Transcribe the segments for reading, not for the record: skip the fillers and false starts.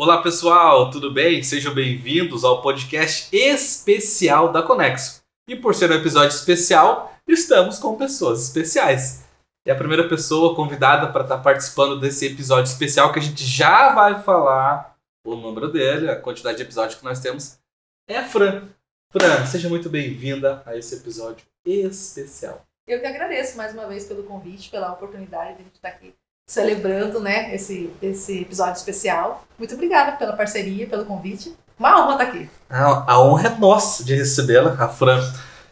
Olá pessoal, tudo bem? Sejam bem-vindos ao podcast especial da Conexo. E por ser um episódio especial, estamos com pessoas especiais. E a primeira pessoa convidada para estar participando desse episódio especial, que a gente já vai falar o número dele, a quantidade de episódios que nós temos, é a Fran. Fran, seja muito bem-vinda a esse episódio especial. Eu que agradeço mais uma vez pelo convite, pela oportunidade de a gente estar aqui celebrando, né, esse episódio especial. Muito obrigada pela parceria, pelo convite. Uma honra estar aqui. A honra é nossa de recebê-la. A Fran,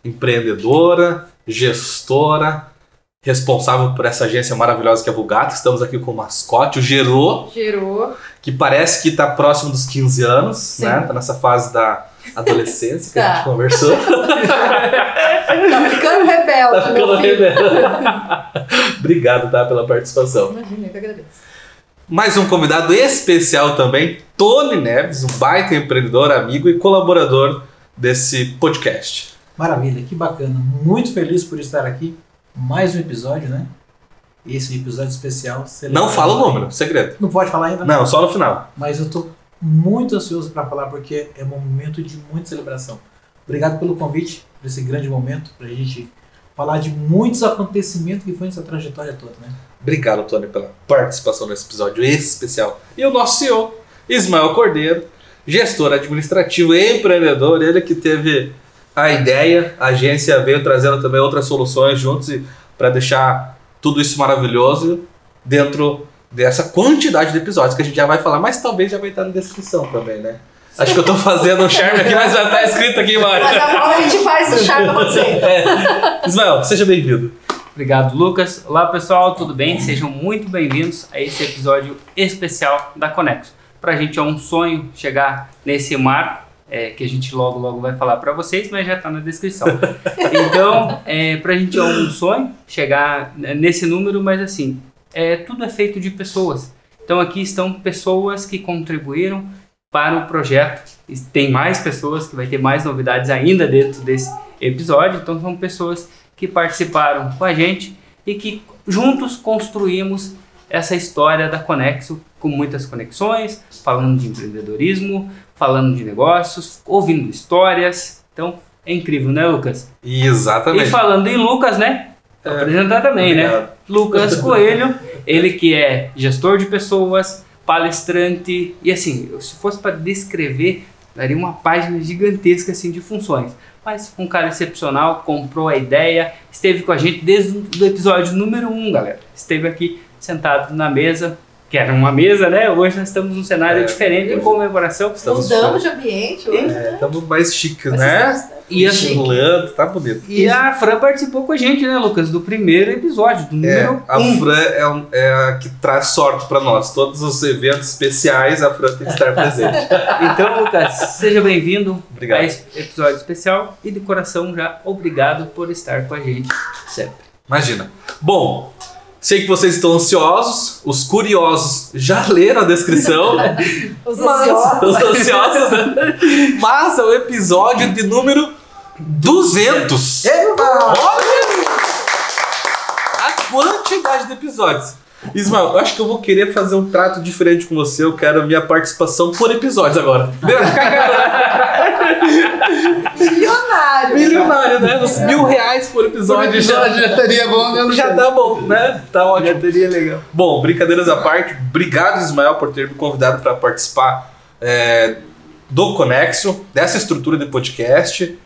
empreendedora, gestora, responsável por essa agência maravilhosa que é a Vulgata. Estamos aqui com o mascote, o Gerô, que parece que está próximo dos 15 anos, sim, né? Está nessa fase da adolescência que a gente conversou. Tá ficando rebelde. Tá ficando rebelde. Obrigado, tá, pela participação. Imagina, eu que agradeço. Mais um convidado especial também, Tony Neves, um baita empreendedor, amigo e colaborador desse podcast. Maravilha, que bacana. Muito feliz por estar aqui. Mais um episódio, né? Esse episódio especial. Não fala o número, segredo. Não pode falar ainda? Não, só no final. Mas eu tô muito ansioso para falar porque é um momento de muita celebração. Obrigado pelo convite, por esse grande momento, para a gente falar de muitos acontecimentos que foi nessa trajetória toda, né? Obrigado, Tony, pela participação nesse episódio especial. E o nosso CEO, Ismael Cordeiro, gestor administrativo e empreendedor, ele que teve a ideia, a agência veio trazendo também outras soluções juntos para deixar tudo isso maravilhoso dentro dessa quantidade de episódios que a gente já vai falar, mas talvez já vai estar na descrição também, né? Acho que eu tô fazendo um charme aqui, mas já tá escrito aqui embaixo. Mas agora a gente faz o charme acontecer. Ismael, seja bem-vindo. Obrigado, Lucas. Olá, pessoal, tudo bem? Sejam muito bem-vindos a esse episódio especial da Conexo. Pra gente é um sonho chegar nesse marco, que a gente logo vai falar pra vocês, mas já tá na descrição. Então, pra gente é um sonho chegar nesse número, mas assim, tudo é feito de pessoas. Então aqui estão pessoas que contribuíram para o projeto. Tem mais pessoas que vai ter mais novidades ainda dentro desse episódio. Então são pessoas que participaram com a gente e que juntos construímos essa história da Conexo com muitas conexões, falando de empreendedorismo, falando de negócios, ouvindo histórias. Então é incrível, né, Lucas? Exatamente. E falando em Lucas, né? Apresentar também, obrigado, né? Lucas Coelho, ele que é gestor de pessoas, palestrante, e assim, se fosse para descrever, daria uma página gigantesca assim, de funções. Mas um cara excepcional, comprou a ideia, esteve com a gente desde o episódio número 1, galera. Esteve aqui sentado na mesa, que era uma mesa, né? Hoje nós estamos num cenário diferente, em comemoração. Mudamos de ambiente hoje. Estamos mais chiques, né? E assim, tá bonito. E a Fran participou com a gente, né, Lucas? Do primeiro episódio, do número 1. A Fran é a que traz sorte pra nós. Todos os eventos especiais, a Fran tem que estar presente. Então, Lucas, seja bem-vindo Obrigado. a esse episódio especial. E de coração já, obrigado por estar com a gente sempre. Imagina. Bom, sei que vocês estão ansiosos. Os curiosos já leram a descrição. Os ansiosos. Os ansiosos, né? Mas é o episódio de número 200. Epa! Olha a quantidade de episódios. Ismael, eu acho que eu vou querer fazer um trato diferente com você. Eu quero a minha participação por episódios agora. Milionário, né? Uns R$1.000 por episódio. Já teria bom, né? Já tá bom, né? Tá ótimo. Já teria legal. Bom, brincadeiras à parte, obrigado, Ismael, por ter me convidado para participar do Conexo, dessa estrutura de podcast.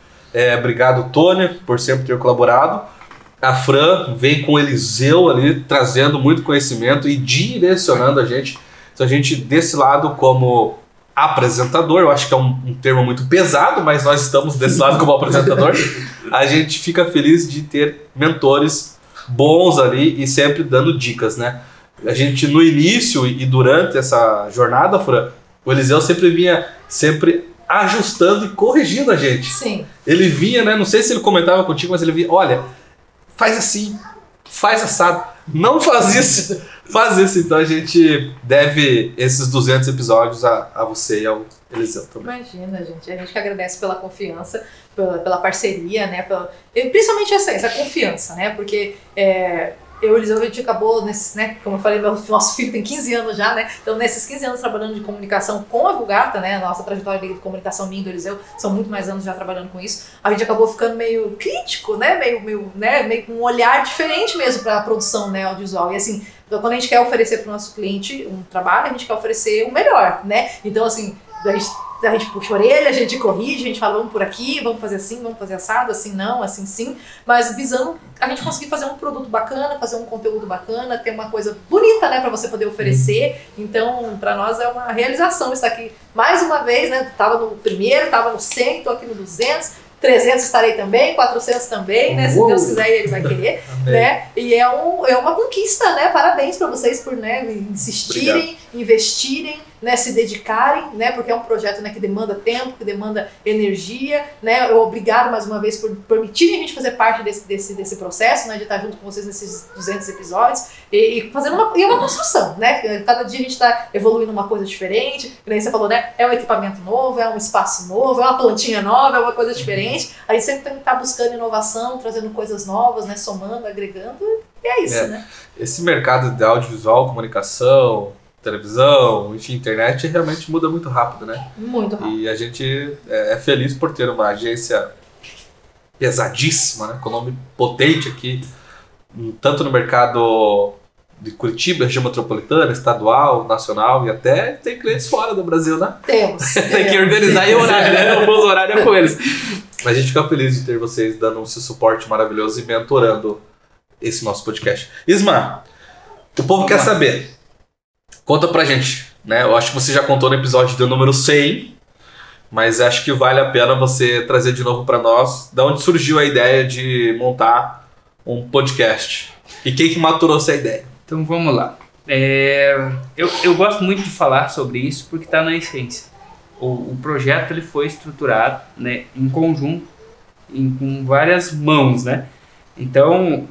Obrigado, Tony, por sempre ter colaborado. A Fran vem com o Eliseu ali, trazendo muito conhecimento e direcionando a gente. Então a gente, desse lado, como apresentador, eu acho que é um termo muito pesado, mas nós estamos desse lado como apresentador. A gente fica feliz de ter mentores bons ali e sempre dando dicas, né? A gente, no início e durante essa jornada, Fran, o Eliseu sempre vinha ajustando e corrigindo a gente. Sim. Ele vinha, né? Não sei se ele comentava contigo, mas ele vinha, olha, faz assim, faz assado, não faz isso, faz isso. Então a gente deve esses 200 episódios a você e ao Eliseu também. Imagina, gente. A gente que agradece pela confiança, pela parceria, né? E principalmente essa confiança, né? Porque eu e o Eliseu, a gente acabou, né, como eu falei, nosso filho tem 15 anos já, né? Então, nesses 15 anos trabalhando de comunicação com a Vulgata, né? A nossa trajetória de comunicação minha e do Eliseu são muito mais anos já trabalhando com isso. A gente acabou ficando meio crítico, né? Meio com um olhar diferente mesmo para a produção, né, audiovisual. E assim, quando a gente quer oferecer para o nosso cliente um trabalho, a gente quer oferecer o melhor, né? Então, assim, a gente puxa a orelha, a gente corrige, a gente fala, vamos por aqui, vamos fazer assim, vamos fazer assado, assim não, assim sim, mas visando a gente conseguir fazer um produto bacana, fazer um conteúdo bacana, ter uma coisa bonita, né, para você poder oferecer. Então, para nós é uma realização estar aqui mais uma vez, né, tava no primeiro, tava no 100, tô aqui no 200, 300 estarei também, 400 também, né? Se Deus quiser, ele vai querer, né? E é uma conquista, né? Parabéns para vocês por, né, insistirem, obrigado, investirem, né, se dedicarem, né? Porque é um projeto, né, que demanda tempo, que demanda energia, né? Obrigado mais uma vez por permitirem a gente fazer parte desse processo, né? De estar junto com vocês nesses 200 episódios e fazendo uma construção, né? Cada dia a gente está evoluindo uma coisa diferente, que nem você falou, né? É um equipamento novo, é um espaço novo, é uma plantinha nova, é uma coisa diferente. A gente sempre tem que estar buscando inovação, trazendo coisas novas, né? Somando, agregando, e é isso, né? Esse mercado de audiovisual, comunicação, televisão, enfim, internet realmente muda muito rápido, né? Muito rápido. E a gente é feliz por ter uma agência pesadíssima, né? Com nome potente aqui, tanto no mercado de Curitiba, região metropolitana, estadual, nacional e até tem clientes fora do Brasil, né? Temos. Tem que organizar e horário, né? O fuso horário é com eles. Mas a gente fica feliz de ter vocês dando esse suporte maravilhoso e mentorando esse nosso podcast. Isma, o povo quer saber. Conta pra gente, né? Eu acho que você já contou no episódio do número 100, mas acho que vale a pena você trazer de novo pra nós de onde surgiu a ideia de montar um podcast. E quem que maturou essa ideia? Então vamos lá. Eu gosto muito de falar sobre isso porque está na essência. O projeto ele foi estruturado, né, em conjunto, com várias mãos, né? Então,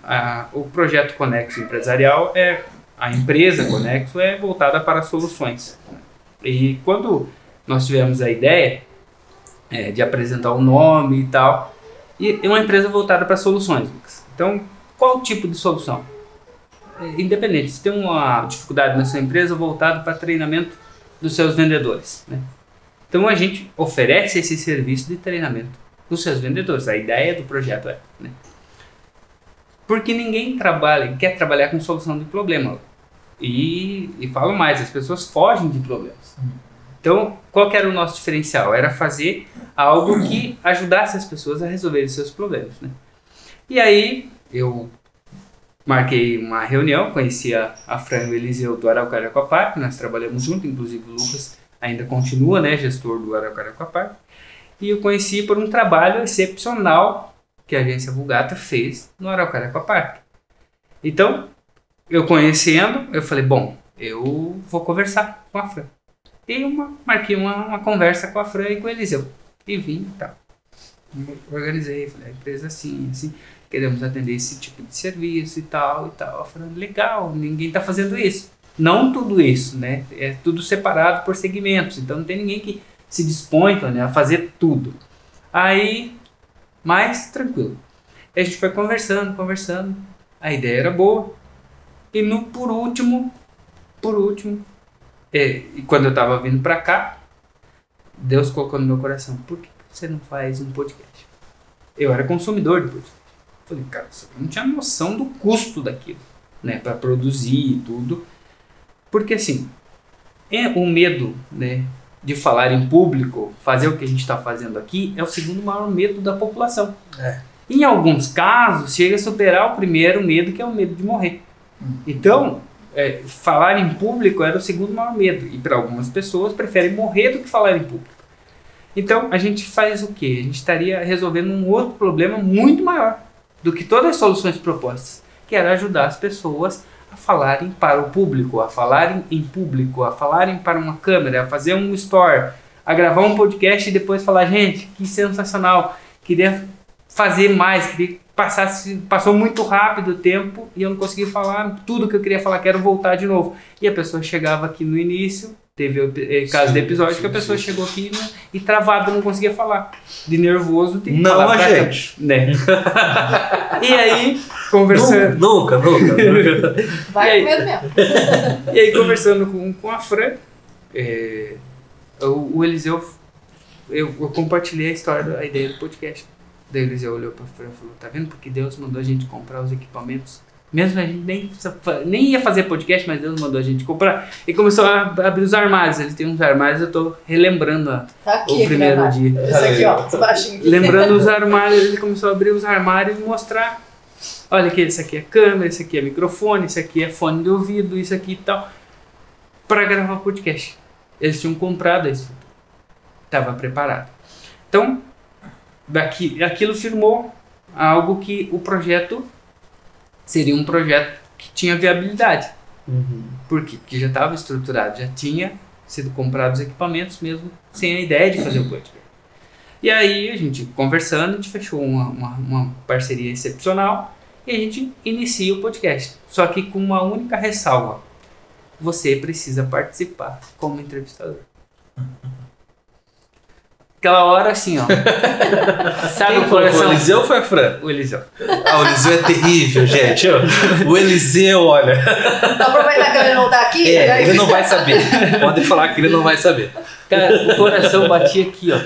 o projeto Conexo Empresarial a empresa Conexo é voltada para soluções. E quando nós tivemos a ideia de apresentar o nome e tal, e é uma empresa voltada para soluções, Lucas. Então, qual o tipo de solução? Independente, se tem uma dificuldade na sua empresa, voltado para treinamento dos seus vendedores, né? Então a gente oferece esse serviço de treinamento dos seus vendedores. A ideia do projeto né? Porque ninguém quer trabalhar com solução de problema. E falo mais, as pessoas fogem de problemas. Então, qual que era o nosso diferencial? Era fazer algo que ajudasse as pessoas a resolverem seus problemas, né? E aí, eu marquei uma reunião, conheci a Fran e o Eliseu do Araucária Aquapark, nós trabalhamos junto, inclusive o Lucas ainda continua, né, gestor do Araucária Aquapark, e eu conheci por um trabalho excepcional que a agência Vulgata fez no Araucária Aquapark. Então, eu conhecendo, eu falei, bom, eu vou conversar com a Fran. E marquei uma conversa com a Fran e com o Eliseu. E vim e tal. Organizei, falei, a empresa assim, queremos atender esse tipo de serviço e tal. A Fran, legal, ninguém está fazendo isso. Não tudo isso, né? É tudo separado por segmentos. Então não tem ninguém que se dispõe, né, a fazer tudo. Aí, mais tranquilo. A gente foi conversando. A ideia era boa. E por último, e quando eu estava vindo para cá, Deus colocou no meu coração, por que você não faz um podcast? Eu era consumidor de podcast. Falei, cara, eu não tinha noção do custo daquilo, né, para produzir e tudo. Porque assim, o medo, né, de falar em público, fazer o que a gente está fazendo aqui, é o segundo maior medo da população. Em alguns casos, chega a superar o primeiro medo, que é o medo de morrer. Então, falar em público era o segundo maior medo. E para algumas pessoas, preferem morrer do que falar em público. Então, a gente faz o quê? A gente estaria resolvendo um outro problema muito maior do que todas as soluções propostas, que era ajudar as pessoas a falarem para o público, a falarem em público, a falarem para uma câmera, a fazer um story, a gravar um podcast e depois falar, gente, que sensacional, queria fazer mais, passou muito rápido o tempo e eu não consegui falar tudo que eu queria falar, quero voltar de novo. E a pessoa chegava aqui no início, teve caso de episódio que a pessoa chegou aqui, né, e travada, não conseguia falar. De nervoso. De Não falar a pra gente. né? E aí, conversando... Nunca. Vai com medo mesmo. E aí, conversando com a Fran, o Eliseu, eu compartilhei a história, a ideia do podcast. Daí o Eliseu olhou pra Fran e falou, tá vendo? Porque Deus mandou a gente comprar os equipamentos. Mesmo a gente nem ia fazer podcast, mas Deus mandou a gente comprar. E começou a abrir os armários. Ele tem uns armários, eu tô relembrando Tá aqui, o primeiro aqui, dia. esse aqui, ó, esse baixinho aqui. Lembrando os armários, ele começou a abrir os armários e mostrar. Olha aqui, isso aqui é câmera, isso aqui é microfone, isso aqui é fone de ouvido, isso aqui e tal. Para gravar podcast. Eles tinham comprado isso. Estava preparado. Então, aquilo firmou algo que o projeto seria um projeto que tinha viabilidade. Por quê? Porque já estava estruturado, já tinha sido comprados equipamentos mesmo sem a ideia de fazer o podcast. E aí a gente conversando, a gente fechou uma parceria excepcional e a gente inicia o podcast. Só que com uma única ressalva. Você precisa participar como entrevistador. Aquela hora assim, ó. Sabe o coração? O Eliseu foi a Fran? O Eliseu. O Eliseu é terrível, gente. O Eliseu, olha. Aproveitar que ele não tá aqui. Ele não vai saber. Pode falar que ele não vai saber. Cara, o coração batia aqui, ó.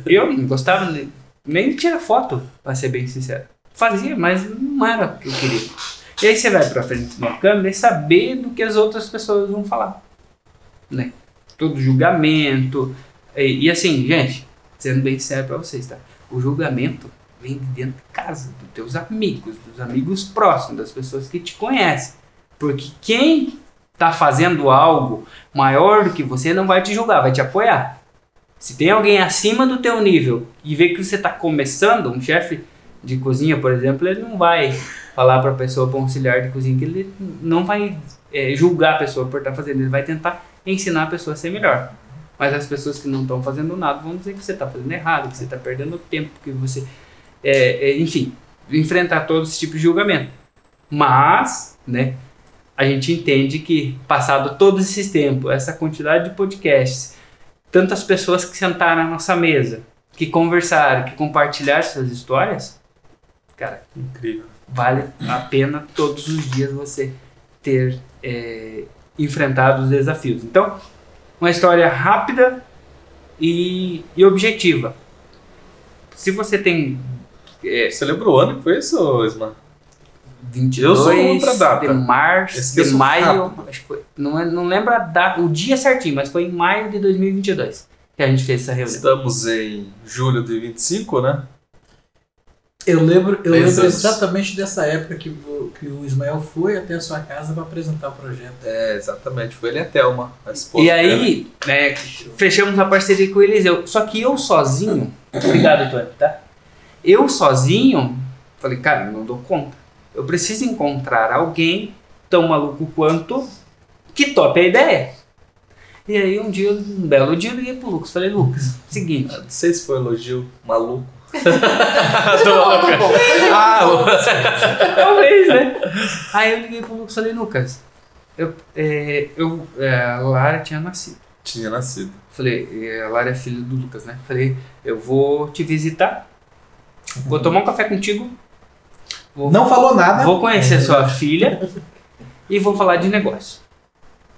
Eu não gostava nem de tirar foto, pra ser bem sincero. Fazia, mas não era o que eu queria. E aí você vai pra frente de uma câmera e saber do que as outras pessoas vão falar. Né? Todo julgamento. E assim, gente, sendo bem sério pra vocês, tá? O julgamento vem de dentro de casa, dos teus amigos, dos amigos próximos, das pessoas que te conhecem. Porque quem tá fazendo algo maior do que você não vai te julgar, vai te apoiar. Se tem alguém acima do teu nível e vê que você tá começando, um chefe de cozinha, por exemplo, ele não vai falar pra pessoa, pra um auxiliar de cozinha, que ele não vai julgar a pessoa por estar fazendo, ele vai tentar ensinar a pessoa a ser melhor. Mas as pessoas que não estão fazendo nada vão dizer que você está fazendo errado, que você está perdendo tempo, que você... enfim, enfrentar todo esse tipo de julgamento. Mas, né, a gente entende que, passado todo esse tempo, essa quantidade de podcasts, tantas pessoas que sentaram à nossa mesa, que conversaram, que compartilharam suas histórias, cara, incrível. Vale a pena todos os dias você ter enfrentado os desafios. Então, uma história rápida e objetiva. Se você tem... Você lembra o ano que foi isso, Isma? 22 Eu sou outra data. de março, Esqueço de maio, rápido. acho que foi, não lembro a data, o dia certinho, mas foi em maio de 2022 que a gente fez essa reunião. Estamos em julho de 25, né? Eu lembro anos. exatamente dessa época que o Ismael foi até a sua casa para apresentar o projeto. Exatamente. Foi ele e a Thelma, a esposa E aí, fechamos a parceria com o Eliseu. Só que eu sozinho, obrigado, Tony, tá? Eu sozinho, falei, cara, não dou conta. Eu preciso encontrar alguém tão maluco quanto que tope a ideia. E aí um belo dia eu liguei pro Lucas. Falei, Lucas, seguinte. Não sei se foi elogio maluco. Talvez, né? Aí eu liguei pro Lucas e falei, Lucas, a Lara tinha nascido. Tinha nascido. Falei, a Lara é filha do Lucas, né? Falei, eu vou te visitar, vou tomar um café contigo. Não falou nada. Vou conhecer sua filha e vou falar de negócio.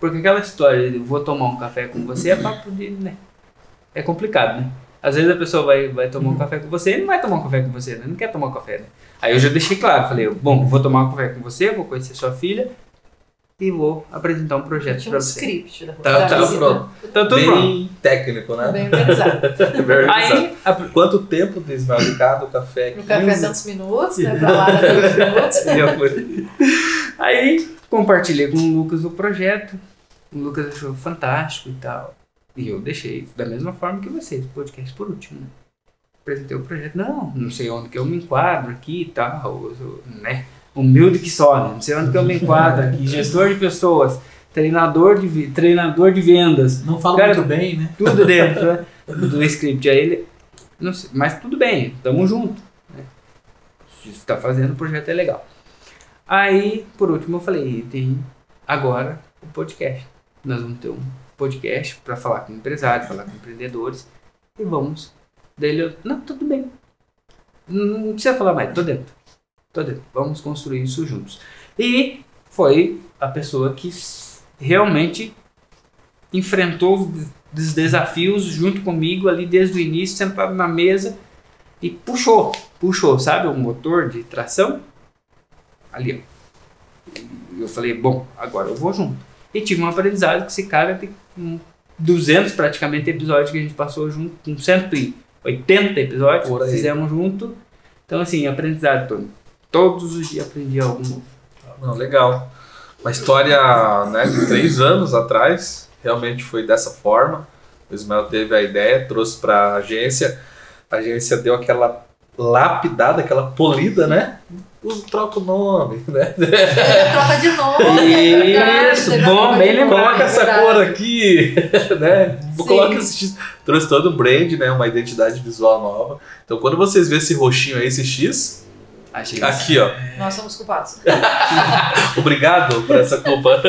Porque aquela história de vou tomar um café com você é papo de, né? É complicado, né? Às vezes a pessoa vai tomar um café com você e não vai tomar um café com você, né? Não quer tomar um café, né? Aí eu já deixei claro, falei, bom, vou tomar um café com você, vou conhecer sua filha e vou apresentar um projeto Tinha pra um você. script. Tá visita. pronto. Tá tudo pronto. Bem técnico, né? Bem organizado. Bem Aí, Quanto tempo de Ismael Ricardo, o café? No café tantos minutos, né? Pra lá 2 minutos. Aí compartilhei com o Lucas o projeto. O Lucas achou fantástico e tal. E eu deixei da mesma forma que vocês, o podcast por último, né? Apresentei o projeto. Não sei onde que eu me enquadro aqui e tal, né? Humilde que só, né? Não sei onde que eu me enquadro aqui. Gestor de pessoas, treinador de vendas. Não fala Cara, muito bem, né? Tudo dentro, né? Do script. Aí ele, não sei, mas tudo bem, tamo junto. Né? Se você tá fazendo, o projeto é legal. Aí, por último, eu falei, tem agora o podcast. Nós vamos ter podcast para falar com empresários, falar com empreendedores e vamos. Daí ele, não, tudo bem. Não precisa falar mais, tô dentro. Vamos construir isso juntos. E foi a pessoa que realmente enfrentou os desafios junto comigo ali desde o início, sentado na mesa e puxou, sabe, o motor de tração ali, ó. Eu falei, bom, agora eu vou junto. E tive um aprendizado que esse cara tem 200 praticamente episódios que a gente passou junto, com 180 episódios, fizemos junto. Então assim, aprendizado todo. Todos os dias aprendi algo novo. Não, legal. Uma história, né, de 3 anos atrás, realmente foi dessa forma. O Ismael teve a ideia, trouxe para a agência deu aquela lapidada, aquela polida, né? Troca o nome, né? Troca de nome. Isso, bom, bem lembrado. Coloca essa cor aqui, né? Coloca esse X. Trouxe todo o brand, né? Uma identidade visual nova. Então, quando vocês verem esse roxinho aí, esse X, aqui, ó. Nós somos culpados. Obrigado por essa culpa.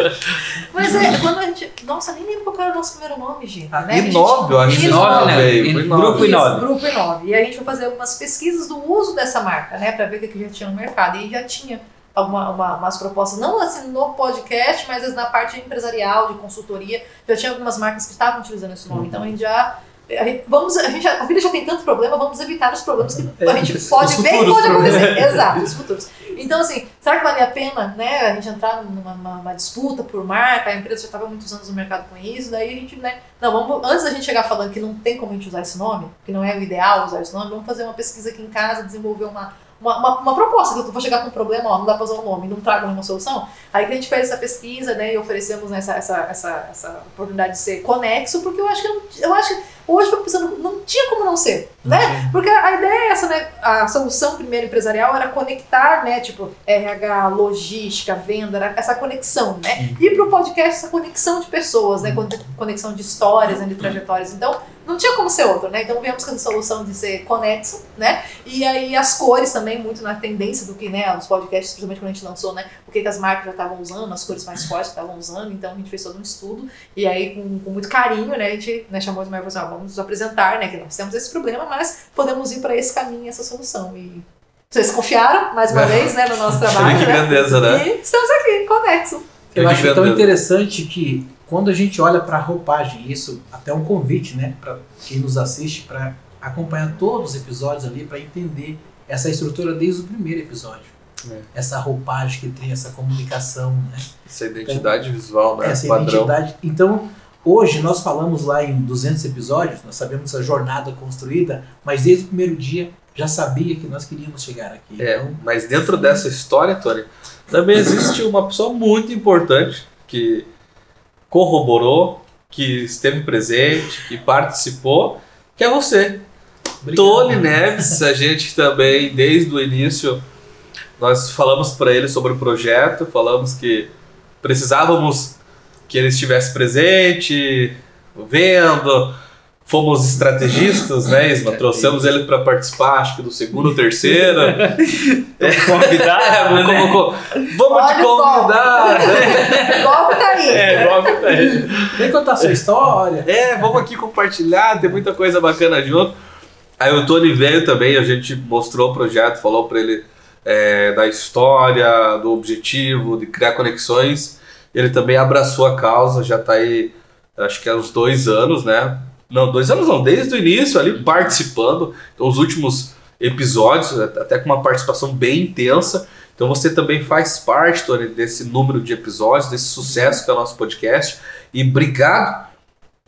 Mas quando a gente... Nossa, nem lembro qual era o nosso primeiro nome, gente. Né? I9, eu acho que I9, né? Grupo I9. Grupo I9. E a gente foi fazer algumas pesquisas do uso dessa marca, né? Pra ver o que já tinha no mercado. E já tinha umas propostas, não assim no podcast, mas na parte empresarial, de consultoria. Já tinha algumas marcas que estavam utilizando esse nome. Então a gente já... A vida já tem tanto problema, vamos evitar os problemas que a gente pode ver e pode acontecer. Exato, os futuros. Então, assim, será que vale a pena, né, a gente entrar numa disputa por marca? A empresa já estava há muitos anos no mercado com isso, daí a gente, né, não, antes da gente chegar falando que não tem como a gente usar esse nome, que não é o ideal usar esse nome, vamos fazer uma pesquisa aqui em casa, desenvolver uma proposta, que eu vou chegar com um problema, ó, não dá pra usar o nome, não trago nenhuma solução. Aí que a gente fez essa pesquisa, né, e oferecemos essa oportunidade de ser conexo, porque eu acho que hoje foi pensando, não tinha como não ser, né? Porque a ideia é essa, né? A solução primeiro empresarial era conectar, né? Tipo, RH, logística, venda, era essa conexão, né? E pro podcast, essa conexão de pessoas, né? Conexão de histórias, né? De trajetórias. Então, não tinha como ser outro, né? Então, viemos com essa solução de ser conexo, né? E aí, as cores também, muito na tendência do que, né? Os podcasts, principalmente quando a gente lançou, né? O que as marcas já estavam usando, as cores mais fortes que estavam usando. Então, a gente fez todo um estudo. E aí, com muito carinho, né? A gente, né, chamou os marcas e falou, vamos nos apresentar, né? Que nós temos esse problema, mas podemos ir para esse caminho, essa solução. E vocês confiaram, mais uma vez, né? No nosso trabalho. Que grandeza, né? E estamos aqui, conexo. Eu acho tão interessante que quando a gente olha para a roupagem, isso até um convite, né, para quem nos assiste, para acompanhar todos os episódios ali, para entender essa estrutura desde o primeiro episódio. Essa roupagem que tem, essa comunicação, né? Essa identidade visual, né? Essa identidade. Então, hoje nós falamos lá em 200 episódios, nós sabemos essa jornada construída, mas desde o primeiro dia já sabia que nós queríamos chegar aqui. Então, mas dentro dessa história, Tony, também existe uma pessoa muito importante que corroborou, que esteve presente, que participou, que é você. Obrigado. Tony Neves, a gente também, desde o início, nós falamos para ele sobre o projeto, falamos que precisávamos que ele estivesse presente, vendo, fomos estrategistas, né, Isma? Trouxemos ele para participar, acho que do segundo ou terceiro. Convidado, né? Vamos te convidar. Golpe tá aí. Golpe tá aí. Vem contar a sua história. Vamos aqui compartilhar, tem muita coisa bacana junto. Aí o Tony veio também, a gente mostrou o projeto, falou para ele da história, do objetivo, de criar conexões. Ele também abraçou a causa, já está aí, acho que há uns 2 anos, né? Não, 2 anos não, desde o início ali participando. Então, os últimos episódios, até com uma participação bem intensa. Então você também faz parte, Tony, desse número de episódios, desse sucesso que é o nosso podcast. E obrigado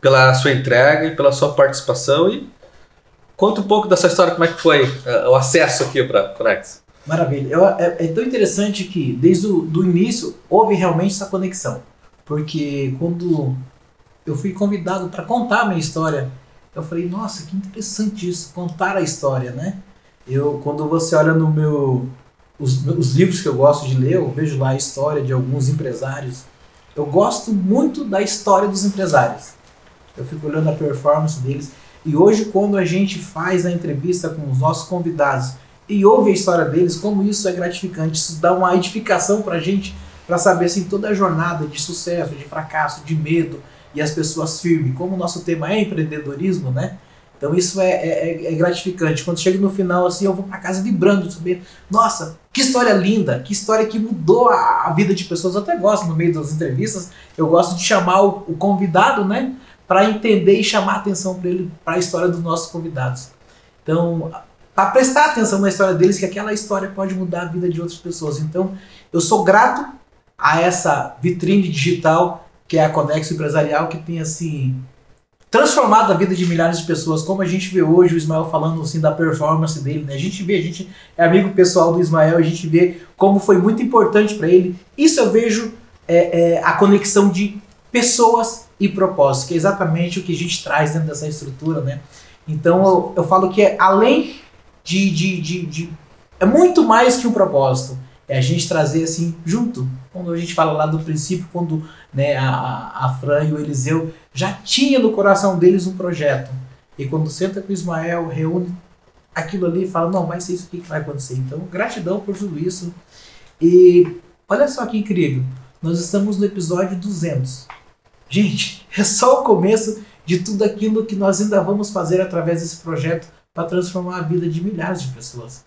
pela sua entrega e pela sua participação. E conta um pouco da sua história, como é que foi o acesso aqui para Conex. Maravilha. É tão interessante que desde o início houve realmente essa conexão. Porque quando eu fui convidado para contar a minha história, eu falei, nossa, que interessante isso, contar a história, né? Quando você olha os livros que eu gosto de ler, eu vejo lá a história de alguns empresários. Eu gosto muito da história dos empresários. Eu fico olhando a performance deles. E hoje, quando a gente faz a entrevista com os nossos convidados e ouve a história deles, como isso é gratificante, isso dá uma edificação para a gente, para saber assim, toda a jornada de sucesso, de fracasso, de medo, e as pessoas firmes, como o nosso tema é empreendedorismo, né? Então isso é gratificante. Quando chega no final, assim, eu vou para casa vibrando, saber, nossa, que história linda, que história que mudou a vida de pessoas. Eu até gosto, no meio das entrevistas, eu gosto de chamar o convidado, né, para entender e chamar a atenção para ele, para a história dos nossos convidados. Então, para prestar atenção na história deles, que aquela história pode mudar a vida de outras pessoas. Então, eu sou grato a essa vitrine digital que é a Conexo Empresarial, que tem, assim, transformado a vida de milhares de pessoas, como a gente vê hoje o Ismael falando assim da performance dele, né? A gente é amigo pessoal do Ismael, a gente vê como foi muito importante para ele. Isso eu vejo a conexão de pessoas e propósitos, que é exatamente o que a gente traz dentro dessa estrutura, né? Então eu falo que além é muito mais que um propósito, é a gente trazer assim junto. Quando a gente fala lá do princípio, quando, né, a Fran e o Eliseu já tinha no coração deles um projeto. E quando senta com o Ismael, reúne aquilo ali e fala, não, vai ser isso aqui que vai acontecer. Então, gratidão por tudo isso. E olha só que incrível. Nós estamos no episódio 200. Gente, é só o começo de tudo aquilo que nós ainda vamos fazer através desse projeto para transformar a vida de milhares de pessoas.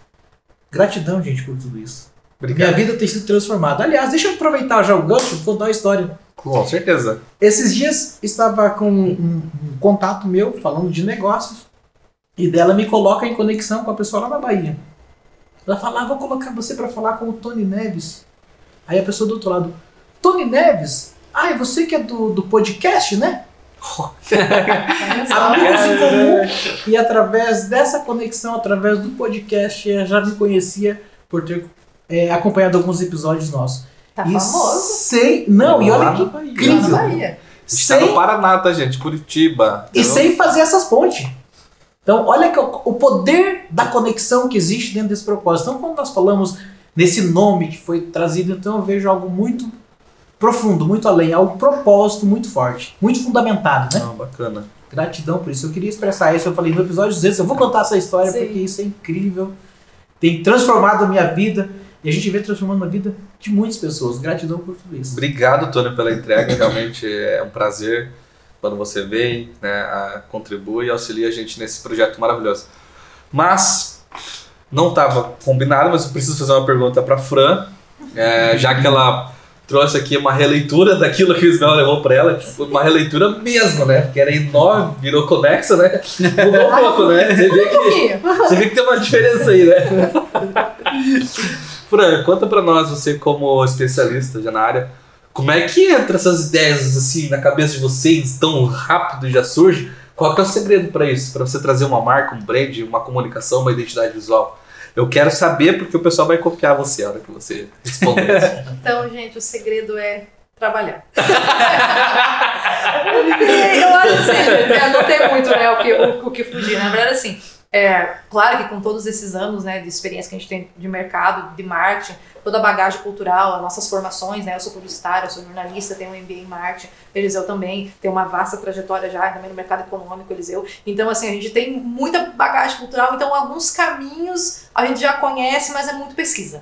Gratidão, gente, por tudo isso. Obrigado. Minha vida tem sido transformada. Aliás, deixa eu aproveitar já o gancho e contar uma história. Com certeza. Esses dias estava com um contato meu falando de negócios e dela me coloca em conexão com a pessoa lá na Bahia. Ela fala, vou colocar você para falar com o Tony Neves. Aí a pessoa do outro lado, Tony Neves? Ah, é você que é do podcast, né? Amigos em comum. E através dessa conexão, através do podcast, eu já me conhecia por ter acompanhado alguns episódios nossos. Tá e famoso. Sei, não, e olha que incrível. Na Bahia. Está no Paraná, tá, gente? Curitiba. E sem fazer essas pontes. Então, olha que o poder da conexão que existe dentro desse propósito. Então, quando nós falamos nesse nome que foi trazido, então eu vejo algo muito profundo, muito além, algo propósito muito forte, muito fundamentado, né? Bacana. Gratidão por isso. Eu queria expressar isso. Eu falei no episódio 200, eu vou contar essa história. Sim. Porque isso é incrível. Tem transformado a minha vida. E a gente vê transformando a vida de muitas pessoas. Gratidão por tudo isso. Obrigado, Tony, pela entrega. Realmente é um prazer quando você vem, né, contribui e auxilia a gente nesse projeto maravilhoso. Mas não estava combinado, mas eu preciso fazer uma pergunta para a Fran, já que ela trouxe aqui uma releitura daquilo que o Ismael levou para ela, tipo, uma releitura mesmo, né? Porque era I9, virou Conexo, né? Mudou um pouco, né? Você vê que tem uma diferença aí, né? Fran, conta pra nós, você como especialista já na área, como é que entra essas ideias assim na cabeça de vocês tão rápido e já surge? Qual que é o segredo para isso? Para você trazer uma marca, um brand, uma comunicação, uma identidade visual? Eu quero saber porque o pessoal vai copiar você a hora que você responder isso. Então, gente, o segredo é trabalhar. Eu acho assim, não tem muito, né, o que fugir. Na verdade, assim, claro que com todos esses anos, né, de experiência que a gente tem de mercado, de marketing, toda a bagagem cultural, as nossas formações, né, eu sou publicitária, eu sou jornalista, tenho um MBA em marketing, Eliseu também tem uma vasta trajetória já também no mercado econômico, Eliseu. Então, assim, a gente tem muita bagagem cultural, então alguns caminhos a gente já conhece, mas é muito pesquisar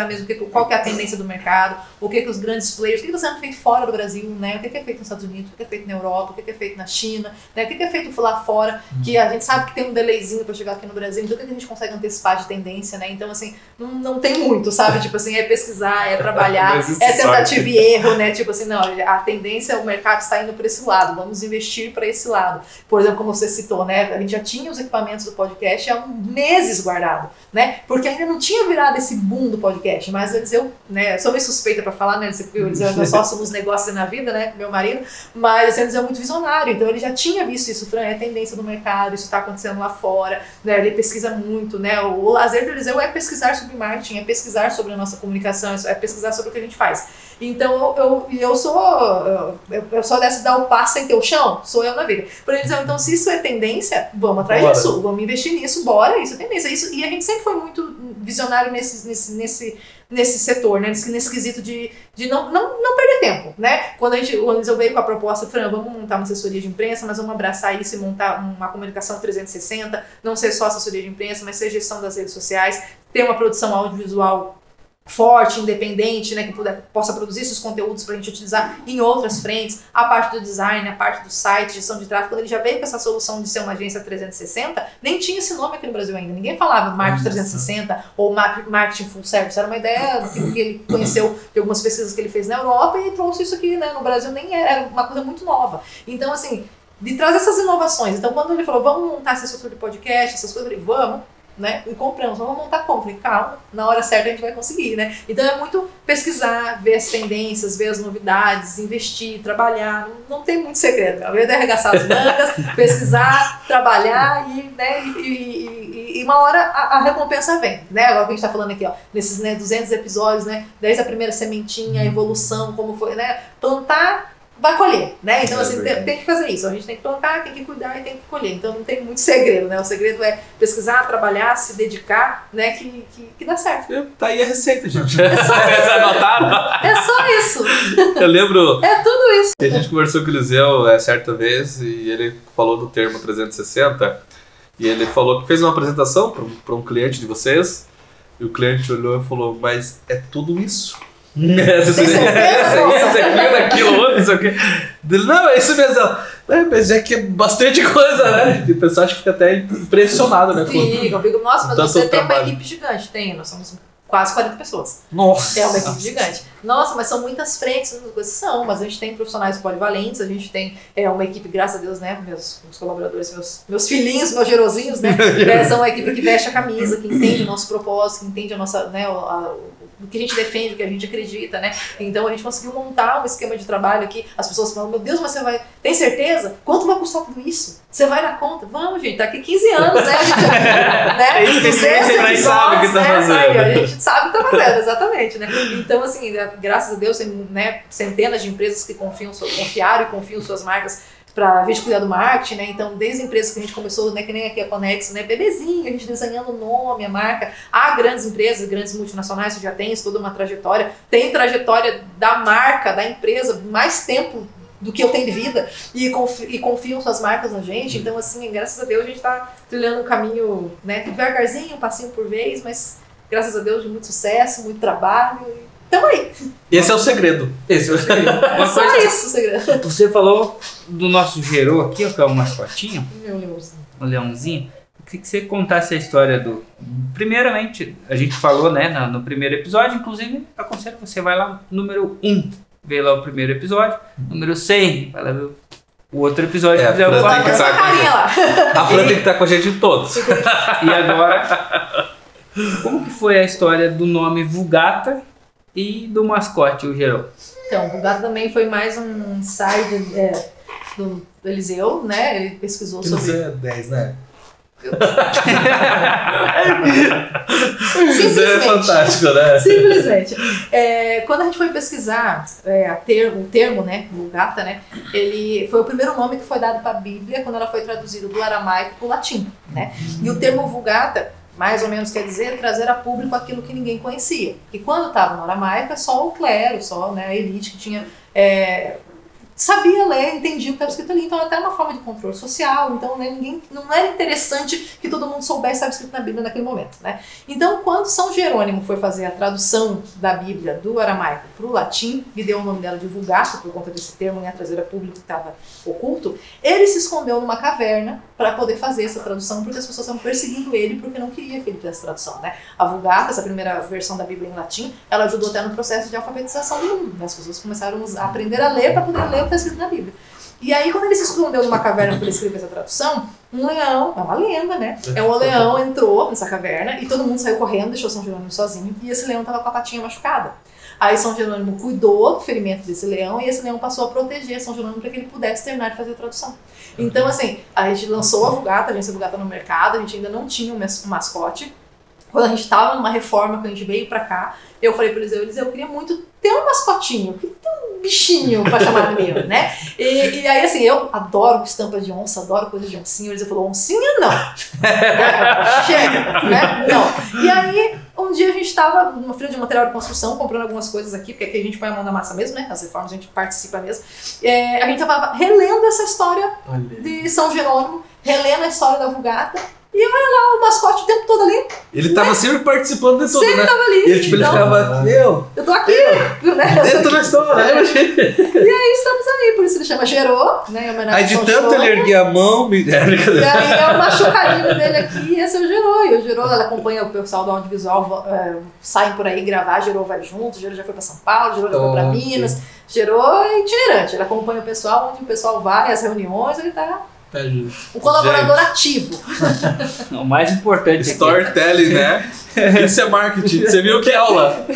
mesmo qual que é a tendência do mercado, o que os grandes players, o que está sendo feito fora do Brasil, né? O que é feito nos Estados Unidos, o que é feito na Europa, o que é feito na China, né? O que é feito lá fora, que a gente sabe que tem um delayzinho para chegar aqui no Brasil, então o que a gente consegue antecipar de tendência, né? Então, assim, não tem muito, sabe? Tipo assim, é pesquisar, é trabalhar, é tentativa e erro, né? Tipo assim, não, a tendência, o mercado está indo para esse lado, vamos investir para esse lado. Por exemplo, como você citou, né? A gente já tinha os equipamentos do podcast há meses guardado, né? Porque ainda não tinha virado esse boom do podcast, mas eu, né, sou meio suspeita pra falar, né, nós só somos negócios na vida, né, meu marido, mas ele é muito visionário, então ele já tinha visto isso, Fran, é tendência do mercado, isso tá acontecendo lá fora, né, ele pesquisa muito, né, o lazer do Eliseu é pesquisar sobre marketing, é pesquisar sobre a nossa comunicação, é pesquisar sobre o que a gente faz. Então eu sou dessa de dar o passo sem ter o chão, sou eu na vida. Por exemplo, então se isso é tendência, vamos atrás disso, vamos investir nisso, bora, isso é tendência. Isso, e a gente sempre foi muito visionário nesse setor, né? Nesse quesito de não perder tempo, né? Quando eu veio com a proposta, Fran, vamos montar uma assessoria de imprensa, mas vamos abraçar isso e montar uma comunicação 360, não ser só assessoria de imprensa, mas ser gestão das redes sociais, ter uma produção audiovisual forte, independente, né, que possa produzir esses conteúdos para a gente utilizar em outras frentes, a parte do design, a parte do site, gestão de tráfego. Quando ele já veio com essa solução de ser uma agência 360, nem tinha esse nome aqui no Brasil ainda, ninguém falava marketing 360 ou marketing full service, era uma ideia que ele conheceu de algumas pesquisas que ele fez na Europa e trouxe isso aqui, né, no Brasil nem era uma coisa muito nova. Então, assim, de trazer essas inovações. Então, quando ele falou, vamos montar essa estrutura de podcast, essas coisas, eu falei, vamos, né? E compramos, vamos montar como? Falei, calma, na hora certa a gente vai conseguir, né? Então é muito pesquisar, ver as tendências, ver as novidades, investir, trabalhar, não tem muito segredo. A verdade é arregaçar as mangas, pesquisar, trabalhar e uma hora a recompensa vem, né? Agora que a gente tá falando aqui, ó, nesses 200 episódios, né? Desde a primeira sementinha, a evolução, como foi, né? Plantar, vai colher, né? Então, assim, tem que fazer isso. A gente tem que plantar, tem que cuidar e tem que colher. Então, não tem muito segredo, né? O segredo é pesquisar, trabalhar, se dedicar, né? Que dá certo. Tá aí a receita, gente. É só isso. Anotaram? É só isso. Eu lembro... É tudo isso. A gente conversou com o Eliseu certa vez e ele falou do termo 360 e ele falou que fez uma apresentação para um cliente de vocês e o cliente olhou e falou, mas é tudo isso? Aquilo, outro, isso aqui. Não, é isso mesmo. Mas é que é bastante coisa, né? O pessoal acha que fica até impressionado, né? Fico, nossa, mas você tem uma equipe gigante. Tem, nós somos quase 40 pessoas. Nossa! É uma equipe gigante. Nossa, mas são muitas frentes, muitas coisas são, mas a gente tem profissionais polivalentes, a gente tem uma equipe, graças a Deus, né? Meus colaboradores, meus filhinhos, meus gerozinhos, né? São uma equipe que veste a camisa, que entende o nosso propósito, que entende a nossa, né, o que a gente defende, o que a gente acredita, né? Então a gente conseguiu montar um esquema de trabalho aqui. As pessoas falam, meu Deus, mas você vai... Tem certeza? Quanto vai custar tudo isso? Você vai na conta? Vamos, gente, tá aqui 15 anos, né? A gente, né? Você sabe o que tá fazendo. A gente sabe o que tá fazendo, exatamente, né? Então, assim, graças a Deus, tem, né, centenas de empresas que confiaram e confiam suas marcas para a gente cuidar do marketing, né? Então, desde empresas que a gente começou, né, que nem aqui a Conexo, né, bebezinho, a gente desenhando o nome, a marca. Há grandes empresas, grandes multinacionais que já têm isso, toda uma trajetória. Tem trajetória da marca, da empresa, mais tempo do que eu tenho de vida e confiam suas marcas na gente. Então, assim, graças a Deus, a gente está trilhando um caminho, né, devagarzinho, um passinho por vez, mas graças a Deus, de muito sucesso, muito trabalho. Tamo aí. Esse é o segredo. Esse é o segredo. É só isso o segredo. Você falou do nosso Gerô aqui, que é o mascotinho. Meu leãozinho. O leãozinho. Eu queria que você contasse a história do... Primeiramente, a gente falou, né, no primeiro episódio, inclusive, aconselho que você vai lá, número 1, vê lá o primeiro episódio, número 100, vai lá ver o outro episódio. A Fran tem que estar com a gente em todos. E agora, como que foi a história do nome Vulgata e do mascote, o Gerô? Então, o Vulgata também foi mais um insight do Eliseu, né? Ele pesquisou sobre... Eliseu é 10, né? Isso é fantástico, né? Simplesmente. Quando a gente foi pesquisar o termo, né, Vulgata, né, ele foi o primeiro nome que foi dado para a Bíblia quando ela foi traduzida do aramaico para o latim, né? E o termo Vulgata mais ou menos quer dizer trazer a público aquilo que ninguém conhecia. E quando estava no aramaico, é só o clero, só, né, a elite que tinha... sabia ler, entendia o que estava escrito ali, então até uma forma de controle social, então, né, não era interessante que todo mundo soubesse o que estava escrito na Bíblia naquele momento, né? Então, quando São Jerônimo foi fazer a tradução da Bíblia do aramaico para o latim, e deu o nome dela de Vulgata, por conta desse termo, né, trazer a público que estava oculto, ele se escondeu numa caverna para poder fazer essa tradução, porque as pessoas estavam perseguindo ele, porque não queria que ele fizesse tradução, né? A Vulgata, essa primeira versão da Bíblia em latim, ela ajudou até no processo de alfabetização do mundo, né? As pessoas começaram a aprender a ler para poder ler o que está escrito na Bíblia. E aí, quando ele se escondeu numa caverna para escrever essa tradução, um leão, é uma lenda, né? Um leão entrou nessa caverna e todo mundo saiu correndo, deixou São Jerônimo sozinho, e esse leão estava com a patinha machucada. Aí São Jerônimo cuidou do ferimento desse leão e esse leão passou a proteger São Jerônimo para que ele pudesse terminar de fazer a tradução. Então, assim, a gente lançou a Vulgata, a agência Vulgata no mercado, a gente ainda não tinha um mascote. Quando a gente estava numa reforma, que a gente veio para cá, eu falei para Eliseu, eu queria muito ter um mascotinho, eu queria ter um bichinho para chamar de meu, né? E aí, assim, eu adoro estampa de onça, adoro coisas de oncinha. Eliseu falou, oncinha não. Chega, né? Não. E aí, um dia a gente estava numa feira de material de construção, comprando algumas coisas aqui, porque aqui a gente põe a mão na massa mesmo, né? As reformas a gente participa mesmo. A gente estava relendo essa história de São Jerônimo, relendo a história da Vulgata, E olha lá o mascote o tempo todo ali. Ele tava sempre participando de tudo, Sempre né? tava ali. Ele ficava, eu tô aqui, né? dentro da história. E aí estamos aí, por isso ele chama Gerô, né? Em homenagem Aí de ao tanto Gerô. ele erguer a mão, E aí é o machucadinho dele aqui, esse é o Gerô. E o Gerô, ela acompanha o pessoal do audiovisual, saem por aí gravar, Gerô vai junto, Gerô já foi pra São Paulo, Gerô já foi pra Minas. Gerô é itinerante, ele acompanha o pessoal, onde o pessoal vai, as reuniões, ele tá um colaborador ativo. O mais importante aqui. Storytelling, né? Isso é marketing. Você viu que aula?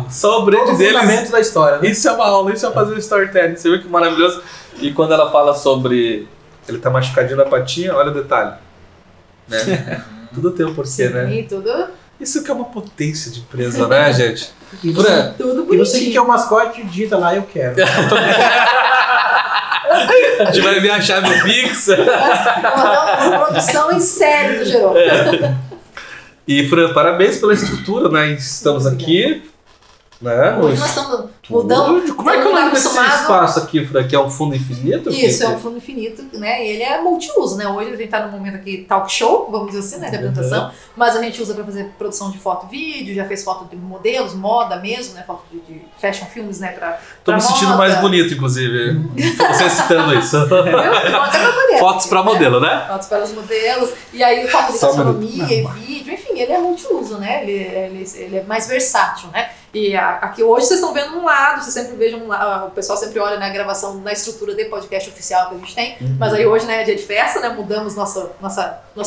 Só o brand Todo o deles. fundamento da história, né? Isso é uma aula, isso é fazer storytelling. Você viu que maravilhoso? E quando ela fala sobre ele tá machucadinho na patinha, olha o detalhe. Né? Tudo tem um porquê, né? Sim, tudo Isso que é uma potência de empresa, né, gente? E você, tudo e bonitinho. você que é o mascote, digita lá, eu quero. A gente vai ver a chave fixa. Uma produção em série do Gerô. E, Fran, parabéns pela estrutura, né? Estamos aqui. Né? Hoje nós estamos mudando. Como é que é o nome desse acostumado- espaço aqui, Fran? Que é um fundo infinito? Isso, é um fundo infinito, né? E ele é multiuso, né? Hoje a gente tá num momento aqui talk show, vamos dizer assim, né? De apresentação, mas a gente usa para fazer produção de foto e vídeo, já fez foto de modelos, moda mesmo, né? Foto de fashion films, né? Tô me sentindo mais bonito, inclusive. Você citando isso. Fotos pra modelo, né? Fotos para os modelos, e aí foto de Só um gastronomia e vídeo, enfim, ele é multiuso, né? Ele é mais versátil, né? E aqui hoje vocês estão vendo um lado, vocês sempre vejam um lado, o pessoal sempre olha na gravação, na estrutura de podcast oficial que a gente tem, mas aí hoje, né, é dia de festa, né, mudamos nosso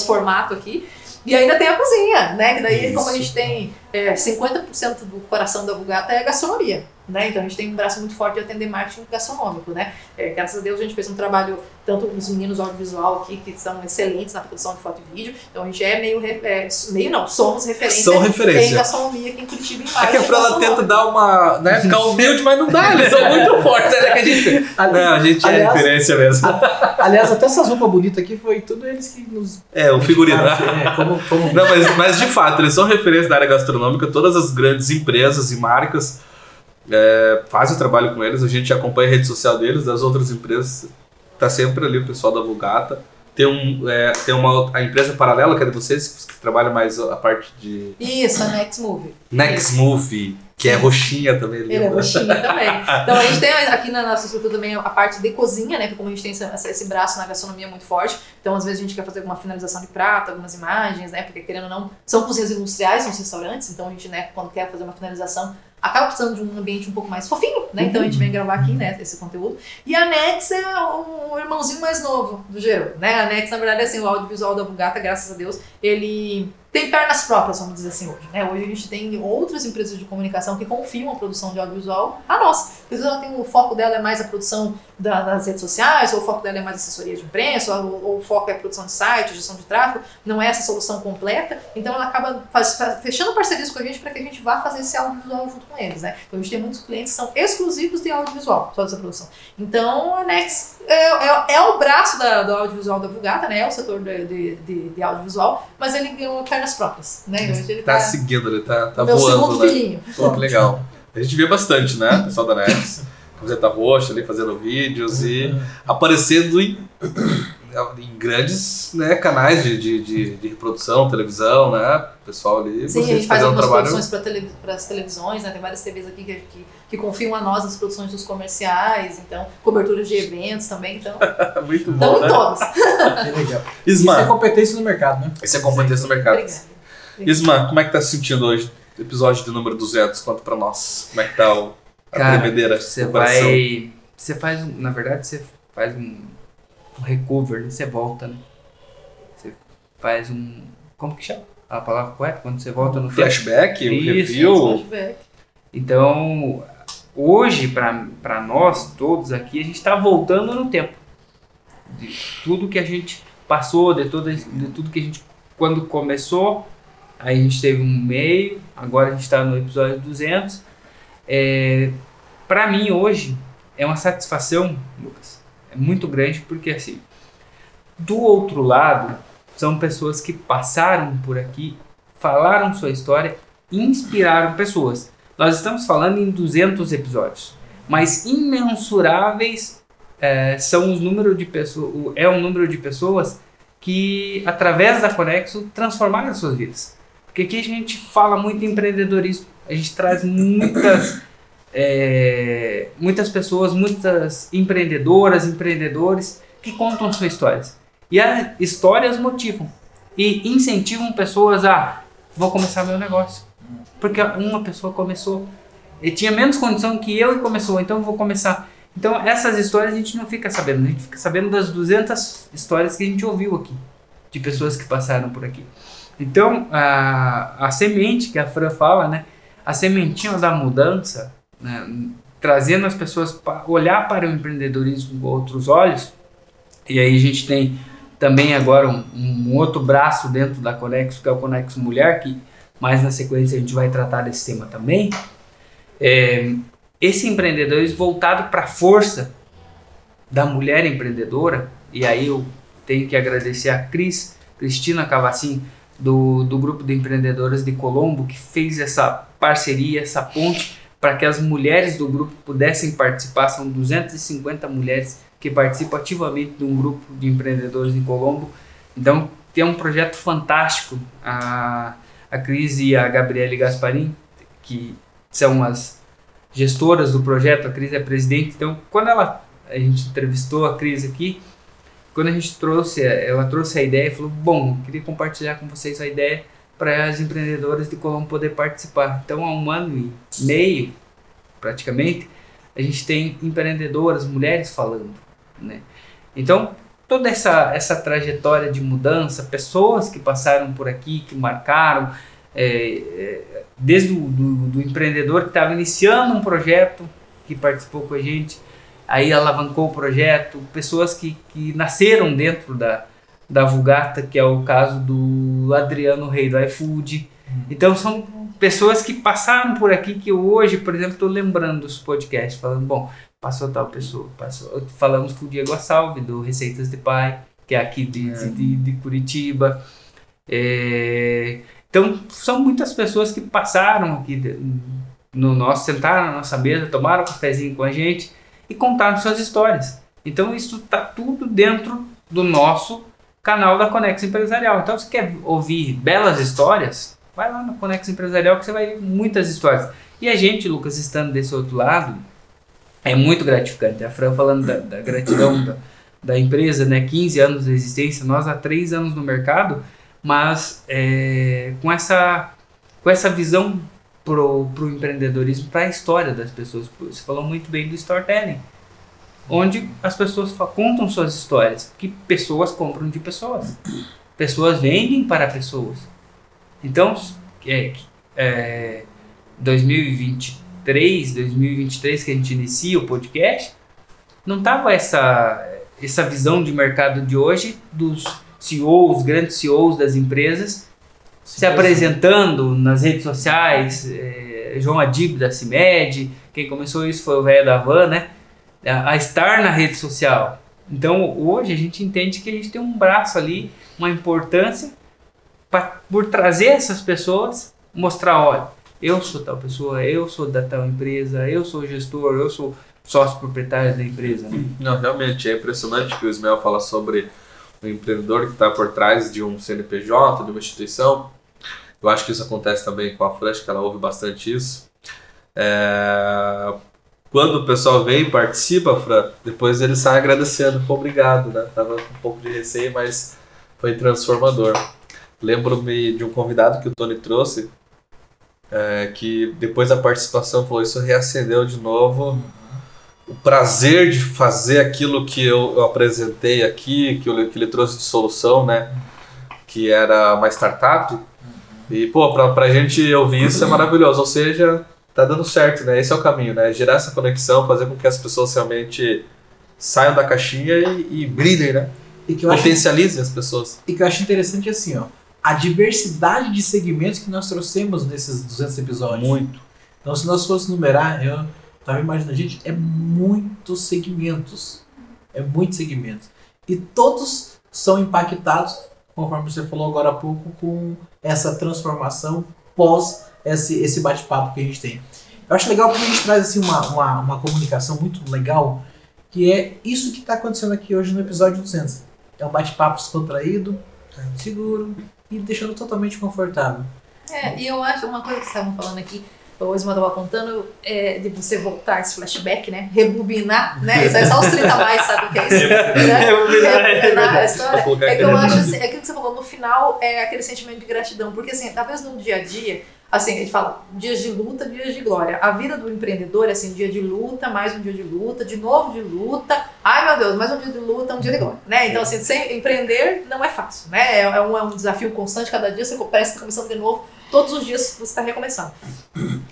formato aqui. E ainda tem a cozinha, né? Que daí, como a gente tem 50% do coração da Vulgata é gastronomia, né? Então a gente tem um braço muito forte de atender marketing gastronômico, né? Graças a Deus a gente fez um trabalho, tanto os meninos audiovisual aqui, que são excelentes na produção de foto e vídeo, então a gente somos referência, São referência. em gastronomia aqui em Curitiba e em É que a Fran ela tenta dar uma. Né, ficar humilde, mas não dá, eles são muito fortes, né? Que a gente. Não, a gente é Aliás- referência mesmo. Aliás, até essas roupas bonitas aqui foi tudo eles que nos. É, o figurino. Como... Não, mas de fato, eles são referência da área gastronômica, todas as grandes empresas e marcas fazem o trabalho com eles, a gente acompanha a rede social deles, das outras empresas, tá sempre ali o pessoal da Vulgata. Tem a empresa paralela, que é de vocês, que trabalha mais a parte de... Isso, a Next Movie. Next Movie, que é roxinha também. Ele é roxinho também. Então a gente tem aqui na nossa estrutura também a parte de cozinha, né? Porque como a gente tem esse braço na gastronomia muito forte, então às vezes a gente quer fazer alguma finalização de prato, algumas imagens, né? Porque querendo ou não, são cozinhas industriais nos restaurantes, então a gente, né, quando quer fazer uma finalização, acaba precisando de um ambiente um pouco mais fofinho, né? Então a gente vem gravar aqui, né, esse conteúdo. E a Nex é o irmãozinho mais novo do Gerô, né? A Nex, na verdade, é assim, o audiovisual da Vulgata, graças a Deus, ele tem pernas próprias, vamos dizer assim, hoje, né? Hoje a gente tem outras empresas de comunicação que confiam a produção de audiovisual a nós. Às vezes ela tem, o foco dela é mais a produção das redes sociais, ou o foco dela é mais assessoria de imprensa, ou o foco é a produção de site, gestão de tráfego, não é essa solução completa, então ela acaba fechando parcerias com a gente para que a gente vá fazer esse audiovisual junto com eles, né? Então a gente tem muitos clientes que são exclusivos de audiovisual, só dessa produção. Então a Nex é o braço do audiovisual da Vulgata, né? É o setor de audiovisual, mas ele ganhou pernas próprias, né? Hoje ele tá seguindo, ele tá meu voando, segundo né? filhinho. Pô, que legal. A gente vê bastante, né? O pessoal da Nex, camiseta roxa ali, fazendo vídeos e aparecendo em grandes, né, canais de reprodução, televisão, né? O pessoal ali. Sim, a gente faz fazendo algumas trabalho. produções para as televisões, né? Tem várias TVs aqui que confiam a nós nas produções dos comerciais, então, cobertura de eventos também, então. Muito bom, Estamos né? em todas. É legal. Isso é Isma, competência no mercado, né? esse é competência no mercado. Obrigada. Isma, como é que tá se sentindo hoje? Episódio de número 200, conta pra nós. Como é que tá a Cara, tremedeira? Você o coração? na verdade, você faz um recover, né? Você volta, né? Você faz como que chama? A palavra correta? Quando você volta no Flashback, o Isso, review. Flashback. Então, hoje, para nós todos aqui, a gente está voltando no tempo. De tudo que a gente passou, de tudo que a gente, quando começou, aí a gente teve um meio, agora a gente está no episódio 200. Para mim, hoje, é uma satisfação, Lucas, é muito grande, porque assim, do outro lado, são pessoas que passaram por aqui, falaram sua história, inspiraram pessoas. Nós estamos falando em 200 episódios, mas imensuráveis são um número de pessoas que, através da Conexo, transformaram as suas vidas. Porque aqui a gente fala muito em empreendedorismo, a gente traz muitas pessoas, muitas empreendedoras, empreendedores que contam suas histórias. E as histórias motivam e incentivam pessoas a vou começar meu negócio. Porque uma pessoa começou e tinha menos condição que eu e começou, então eu vou começar. Então essas histórias a gente não fica sabendo, a gente fica sabendo das 200 histórias que a gente ouviu aqui, de pessoas que passaram por aqui. Então a semente que a Fran fala, né, a sementinha da mudança, né, trazendo as pessoas para olhar para o empreendedorismo com outros olhos. E aí a gente tem também agora um outro braço dentro da Conexo, que é o Conexo Mulher, que mais na sequência a gente vai tratar desse tema também. Esse empreendedorismo voltado para a força da mulher empreendedora, e aí eu tenho que agradecer a Cristina Cavacin, do grupo de empreendedoras de Colombo, que fez essa parceria, essa ponte, para que as mulheres do grupo pudessem participar. São 250 mulheres que participam ativamente de um grupo de empreendedores em Colombo. Então, tem um projeto fantástico. A Cris e a Gabriele Gasparim, que são as gestoras do projeto, a Cris é presidente. Então, quando a gente entrevistou a Cris aqui, quando a gente ela trouxe a ideia e falou, bom, eu queria compartilhar com vocês a ideia para as empreendedoras de Colombo poder participar. Então, há 1 ano e meio, praticamente, a gente tem empreendedoras, mulheres falando, né? Então, toda essa trajetória de mudança, pessoas que passaram por aqui, que marcaram, desde do empreendedor que estava iniciando um projeto, que participou com a gente, aí alavancou o projeto, pessoas que nasceram dentro da Vulgata, que é o caso do Adriano Rei do iFood. Então são pessoas que passaram por aqui, que hoje, por exemplo, estou lembrando dos podcasts, falando, bom, passou tal pessoa, falamos com o Diego Assalve, do Receitas de Pai, que é aqui de Curitiba. Então são muitas pessoas que passaram aqui sentaram na nossa mesa, tomaram um cafezinho com a gente e contaram suas histórias. Então isso está tudo dentro do nosso canal da Conexo Empresarial. Então, se quer ouvir belas histórias, vai lá no Conexo Empresarial que você vai ver muitas histórias. E a gente, Lucas, estando desse outro lado, é muito gratificante. A Fran falando da gratidão da empresa, né? 15 anos de existência, nós há 3 anos no mercado, mas com essa visão pro empreendedorismo, para a história das pessoas. Você falou muito bem do storytelling, onde as pessoas contam suas histórias, que pessoas compram de pessoas, pessoas vendem para pessoas. Então, 2023 que a gente inicia o podcast, não estava essa visão de mercado de hoje dos CEOs, grandes CEOs das empresas, se apresentando nas redes sociais, João Adib da CIMED, quem começou isso foi o velho da Van, né? A estar na rede social. Então hoje a gente entende que a gente tem um braço ali, uma importância por trazer essas pessoas, mostrar, olha, eu sou tal pessoa, eu sou da tal empresa, eu sou gestor, eu sou sócio proprietário da empresa, né? Não, realmente é impressionante que o Ismael fala sobre o empreendedor que está por trás de um CNPJ, de uma instituição. Eu acho que isso acontece também com a Fran, acho que ela ouve bastante isso. Quando o pessoal vem e participa, Fran, depois ele sai agradecendo, obrigado, né? Tava com um pouco de receio, mas foi transformador. Lembro-me de um convidado que o Tony trouxe, que depois da participação falou, isso reacendeu de novo o prazer de fazer aquilo que eu apresentei aqui, que ele trouxe de solução, né? Que era uma startup. E, pô, pra gente ouvir isso é maravilhoso, ou seja, tá dando certo, né? Esse é o caminho, né? Gerar essa conexão, fazer com que as pessoas realmente saiam da caixinha e brilhem, né? E que potencializem as pessoas. E que eu acho interessante assim, ó, a diversidade de segmentos que nós trouxemos nesses 200 episódios. Muito. Então, se nós fossemos numerar, eu tava imaginando, gente, é muitos segmentos. E todos são impactados, conforme você falou agora há pouco, com essa transformação pós esse bate-papo que a gente tem. Eu acho legal porque a gente traz assim, uma comunicação muito legal, que é isso que está acontecendo aqui hoje no episódio 200. É um bate-papo descontraído, seguro e deixando totalmente confortável. E eu acho uma coisa que vocês estavam falando aqui, o Osma estava contando, de você voltar esse flashback, né? Rebobinar, né? Isso é só os 30 a mais, sabe o que é isso? Rebobinar a história. É que eu acho assim, aquilo que você falou, no final é aquele sentimento de gratidão, porque assim, talvez no dia a dia, assim, a gente fala dias de luta, dias de glória. A vida do empreendedor é assim, dia de luta, mais um dia de luta, de novo de luta. Ai meu Deus, mais um dia de luta, um dia de glória, né? Então assim, sem empreender não é fácil, né? É um desafio constante, cada dia você parece que está começando de novo. Todos os dias você está recomeçando.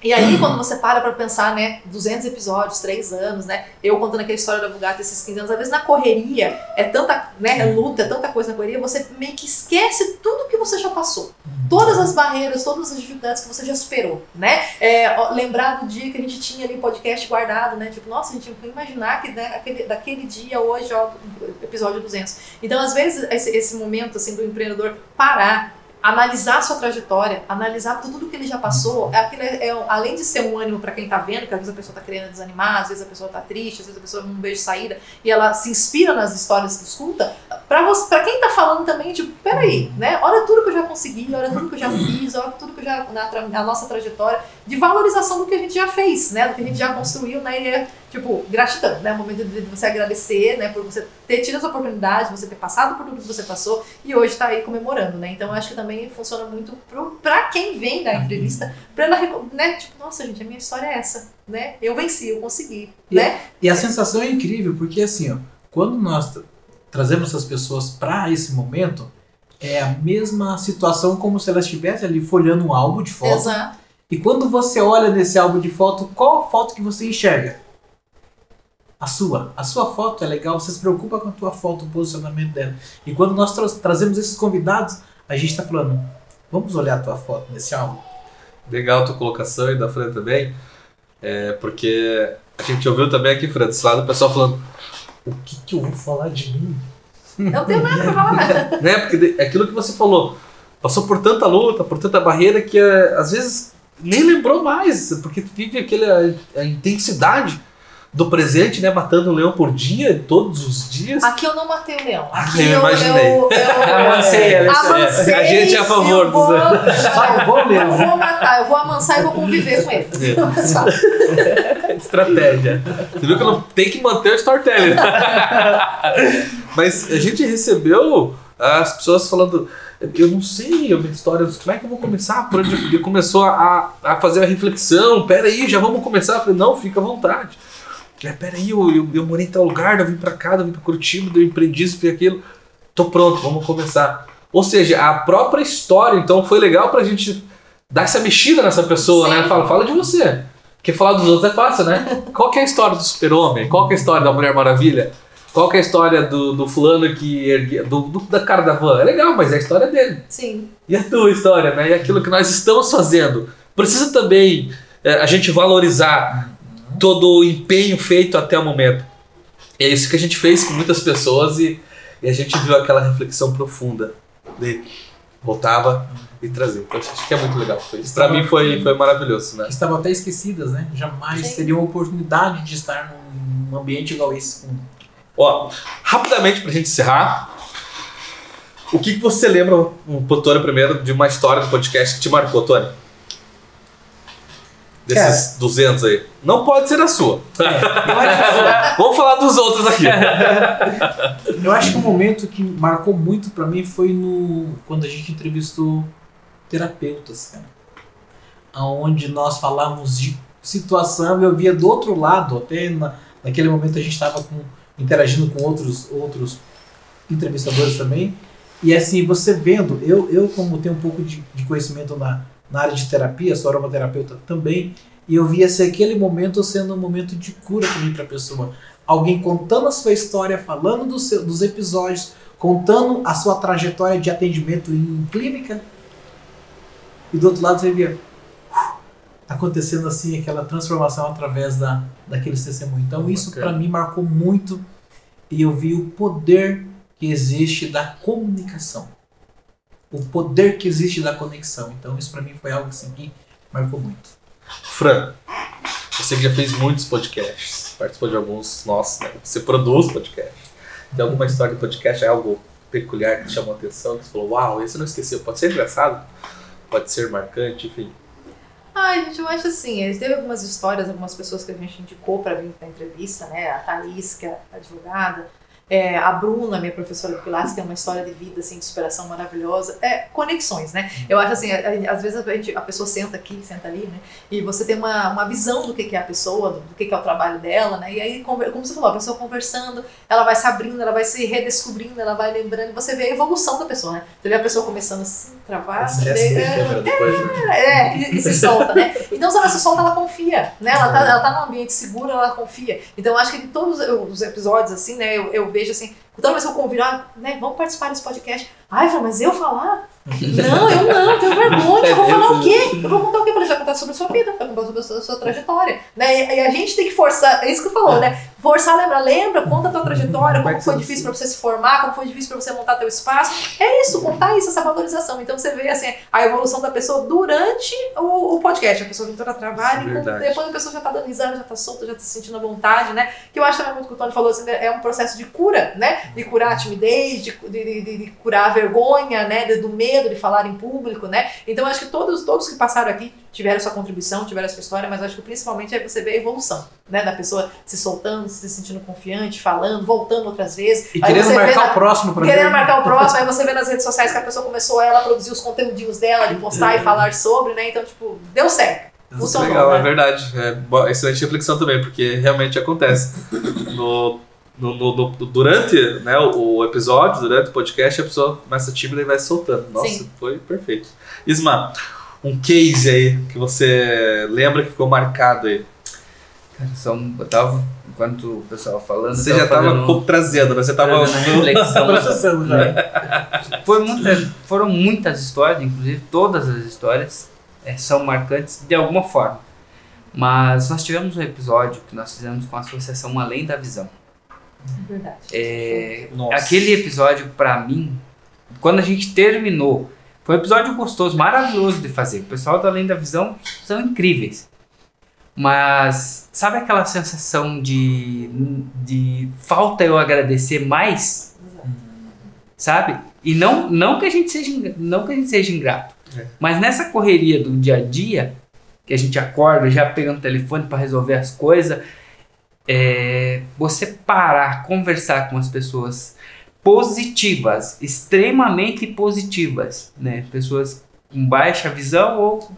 E aí, quando você para pensar, né, 200 episódios, 3 anos, né, eu contando aquela história da Vulgata esses 15 anos, às vezes na correria, é tanta, né, luta, é tanta coisa na correria, você meio que esquece tudo que você já passou. Todas as barreiras, todas as dificuldades que você já superou, né? Lembrar do dia que a gente tinha ali o podcast guardado, né? Tipo, nossa, a gente não pode imaginar que, né, daquele dia, hoje, ó, episódio 200. Então, às vezes, esse momento, assim, do empreendedor parar, analisar a sua trajetória, analisar tudo que ele já passou, além de ser um ânimo para quem está vendo, que às vezes a pessoa está querendo desanimar, às vezes a pessoa está triste, às vezes a pessoa não vejo saída, e ela se inspira nas histórias que escuta, para quem está falando também, tipo, peraí, né? Olha tudo que eu já consegui, olha tudo que eu já fiz, olha tudo que eu já, a nossa trajetória, de valorização do que a gente já fez, né? Do que a gente já construiu, né? E é, tipo, gratidão, né? O momento de você agradecer, né? Por você ter tido essa oportunidade, você ter passado por tudo que você passou e hoje tá aí comemorando, né? Então, eu acho que também funciona muito pra quem vem da entrevista, pra ela, né? Tipo, nossa, gente, a minha história é essa, né? Eu venci, eu consegui, né? E a sensação é incrível, porque assim, ó, quando nós trazemos essas pessoas pra esse momento, é a mesma situação como se elas estivessem ali folhando um álbum de foto. Exato. E quando você olha nesse álbum de foto, qual a foto que você enxerga? A sua foto é legal, você se preocupa com a tua foto, o posicionamento dela. E quando nós trazemos esses convidados, a gente está falando, vamos olhar a tua foto nesse álbum? Legal a tua colocação e da Fran também, porque a gente ouviu também aqui, Fran, desse lado o pessoal falando, o que eu vou falar de mim? Eu não tenho nada pra falar nada. Né? Porque é aquilo que você falou, passou por tanta luta, por tanta barreira que às vezes nem lembrou mais, porque vive a intensidade do presente, né? Matando um leão por dia, todos os dias. Aqui eu não matei o leão. Aqui eu imaginei. Eu Avancei, a gente é a favor eu vou matar, eu vou amansar e vou conviver com ele. Estratégia. Você viu que não tem que manter o storytelling. Mas a gente recebeu as pessoas falando, eu não sei a minha história, como é que eu vou começar? Por onde eu começou a fazer a reflexão, peraí, já vamos começar? Eu falei, não, fica à vontade. Peraí, eu morei em tal lugar, eu vim pra cá, eu vim pra Curitiba, eu empreendi isso, fiz aquilo. Tô pronto, vamos começar. Ou seja, a própria história, então foi legal pra gente dar essa mexida nessa pessoa, sim, né? Fala de você. Porque falar dos outros é fácil, né? Qual que é a história do super-homem? Qual que é a história da Mulher Maravilha? Qual que é a história do fulano que erguia, da cara da van? É legal, mas é a história dele. Sim. E a tua história, né? E aquilo que nós estamos fazendo. Precisa também a gente valorizar todo o empenho feito até o momento. É isso que a gente fez com muitas pessoas e a gente viu aquela reflexão profunda de voltava e trazia. Então acho que é muito legal. Para mim foi maravilhoso, né? Que estavam até esquecidas, né? Jamais teriam a oportunidade de estar num ambiente igual esse. Ó, rapidamente pra gente encerrar, o que você lembra, Tony, primeiro, de uma história do podcast que te marcou, Tony? Desses 200 aí. Não pode ser a sua. Vamos falar dos outros aqui. Eu acho que o momento que marcou muito pra mim foi quando a gente entrevistou terapeutas, cara. Onde nós falamos de situação, eu via do outro lado, até naquele momento a gente estava interagindo com outros entrevistadores também. E assim, você vendo, eu como tenho um pouco de conhecimento na área de terapia, sou aromaterapeuta também, e eu via aquele momento sendo um momento de cura também para a pessoa. Alguém contando a sua história, falando dos episódios, contando a sua trajetória de atendimento em clínica, e do outro lado você via acontecendo assim aquela transformação através daqueles testemunhos. Então isso para mim marcou muito, e eu vi o poder que existe da comunicação. O poder que existe da conexão. Então isso pra mim foi algo assim que marcou muito. Fran, você que já fez muitos podcasts, participou de alguns nossos, né? Você produz podcasts. Tem alguma história de podcast? É algo peculiar que te chamou a atenção, que você falou, uau, esse eu não esqueci, pode ser engraçado, pode ser marcante, enfim. Ai, gente, eu acho assim, teve algumas histórias, algumas pessoas que a gente indicou para vir na entrevista, né? A Thaís, que é advogada, a Bruna, minha professora de Pilates, tem uma história de vida, assim, de superação maravilhosa. Conexões, né? Eu acho assim, às vezes a pessoa senta aqui, senta ali, né? E você tem uma visão do que é a pessoa, do que é o trabalho dela, né? E aí, como você falou, a pessoa conversando, ela vai se abrindo, ela vai se redescobrindo, ela vai lembrando, você vê a evolução da pessoa, né? Você vê a pessoa começando assim, travada, e se solta, né? Então, se ela se solta, ela confia, né? Ela tá num ambiente seguro, ela confia. Então, eu acho que de todos os episódios, assim, né? Eu vejo assim, toda vez que eu convido, né, vamos participar desse podcast. Ai, eu falo, mas eu falar? Não, eu não, tenho vergonha, eu vou falar o quê? Eu vou contar o quê? Eu falei, vai contar sobre a sua vida, vai contar sobre a sua trajetória. Né? E a gente tem que forçar, é isso que eu falou, né? Forçar, lembra, conta a tua trajetória, como foi difícil pra você se formar, como foi difícil pra você montar teu espaço. É isso, contar isso, essa valorização. Então você vê assim, a evolução da pessoa durante o podcast. A pessoa vem toda trabalho, e depois a pessoa já tá dando risada, já tá solta, já tá se sentindo à vontade, né? Que eu acho também muito que o Tony falou, assim, é um processo de cura, né? De curar a timidez, de curar a vergonha, né? Do medo de falar em público, né? Então acho que todos que passaram aqui tiveram sua contribuição, tiveram sua história, mas acho que principalmente é você ver a evolução, né? Da pessoa se soltando, se sentindo confiante, falando, voltando outras vezes. E querendo marcar o próximo pra Querendo marcar o próximo, aí você vê nas redes sociais que a pessoa começou a produzir os conteúdinhos dela, de postar e falar sobre, né? Então, tipo, deu certo. Funcionou, legal, né? é verdade. Excelente reflexão também, porque realmente acontece. Durante, né, o episódio, durante o podcast, a pessoa começa tímida e vai se soltando. Nossa, sim, foi perfeito. Isma, um case aí que você lembra que ficou marcado aí? Cara, eu tava, enquanto o pessoal falando... Você já tava trazendo, né? Você tava... reflexão. Processando já. Foram muitas histórias, inclusive todas as histórias são marcantes de alguma forma. Mas nós tivemos um episódio que nós fizemos com a Associação Além da Visão. Verdade. Aquele episódio, pra mim, quando a gente terminou, foi um episódio gostoso, maravilhoso de fazer. O pessoal do Além da Visão são incríveis. Mas sabe aquela sensação de falta eu agradecer mais? Sabe? E não que a gente seja ingrato. Mas nessa correria do dia a dia, que a gente acorda já pegando o telefone para resolver as coisas, você parar, conversar com as pessoas positivas, extremamente positivas, né? Pessoas com baixa visão ou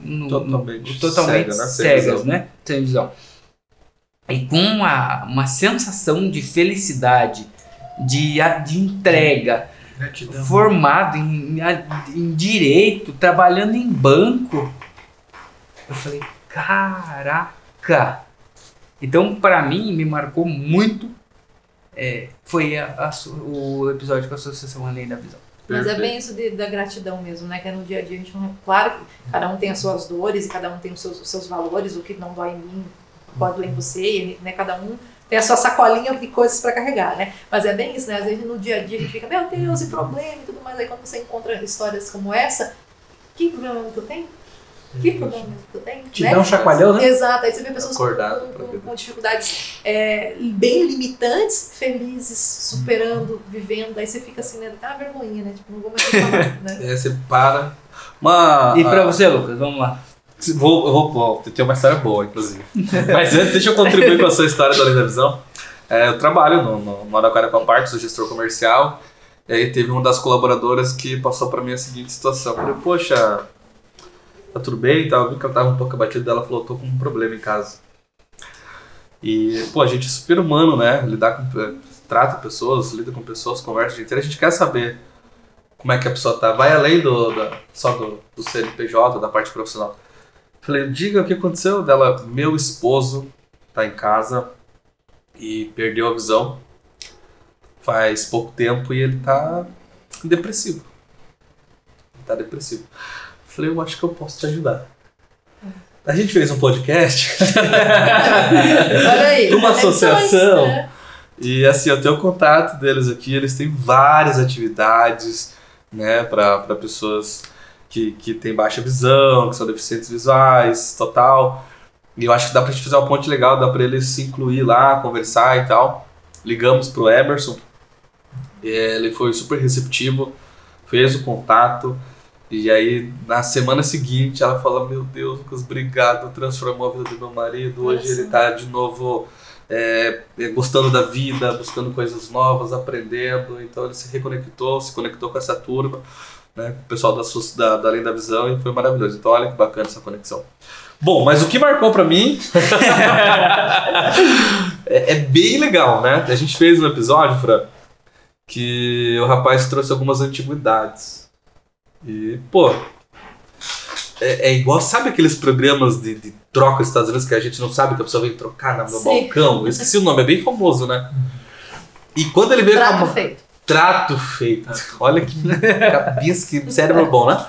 totalmente cegas, né? Sem visão. E com uma sensação de felicidade, de entrega, gratidão, formado em direito, trabalhando em banco. Eu falei, caraca! Então, para mim, me marcou muito, foi o episódio com a Associação Além da Visão. Mas é bem isso da gratidão mesmo, né? Que no dia a dia a gente não... Claro que cada um tem as suas dores, e cada um tem os seus valores, o que não dói em mim pode doer em você, né? Cada um tem a sua sacolinha de coisas para carregar, né? Mas é bem isso, né? Às vezes no dia a dia a gente fica, meu Deus, e problema e tudo mais. Aí quando você encontra histórias como essa, que problema que eu tenho? Que problema que eu tenho? Te dá um chacoalhão, né? Exato, aí você vê pessoas com dificuldades bem limitantes, felizes, superando, vivendo, aí você fica assim, né? Dá uma vergonhinha, né? Tipo, não vou mais falar, né? Você para. E pra você, Lucas, vamos lá. Vou ter uma história boa, inclusive. Mas antes, deixa eu contribuir com a sua história do Além da Visão. Eu trabalho no Araraquara com a parte, sou gestor comercial. E aí teve uma das colaboradoras que passou pra mim a seguinte situação. Eu falei, poxa, tá tudo bem e tal. Eu vi que ela tava um pouco abatida dela, falou, tô com um problema em casa. E, pô, a gente é super humano, né? Trata pessoas, lida com pessoas, conversa o dia inteiro. A gente quer saber como é que a pessoa tá. Vai além só do CNPJ, da parte profissional. Falei, diga o que aconteceu dela. Meu esposo tá em casa e perdeu a visão faz pouco tempo e ele tá depressivo. Falei, eu acho que eu posso te ajudar. A gente fez um podcast numa associação, né? E assim, eu tenho o contato deles aqui, eles têm várias atividades, né, para pessoas que têm baixa visão, que são deficientes visuais, total. E eu acho que dá pra gente fazer uma ponte legal, dá pra eles se incluir lá, conversar e tal. Ligamos pro Emerson, Ele foi super receptivo, fez o contato. E aí, na semana seguinte, ela fala: meu Deus, Lucas, obrigado, transformou a vida do meu marido. Hoje ele tá de novo gostando da vida, buscando coisas novas, aprendendo. Então ele se conectou com essa turma, né, com o pessoal da Além da Visão, e foi maravilhoso. Então olha que bacana essa conexão. Bom, mas o que marcou pra mim é bem legal, né? A gente fez um episódio, Fran, que o rapaz trouxe algumas antiguidades. E, pô, é igual, sabe aqueles programas de troca nos Estados Unidos que a gente não sabe que a pessoa vem trocar no balcão? Eu esqueci o nome, é bem famoso, né? E quando ele veio Trato feito. Trato feito. Olha que cabeça, que cérebro bom, né?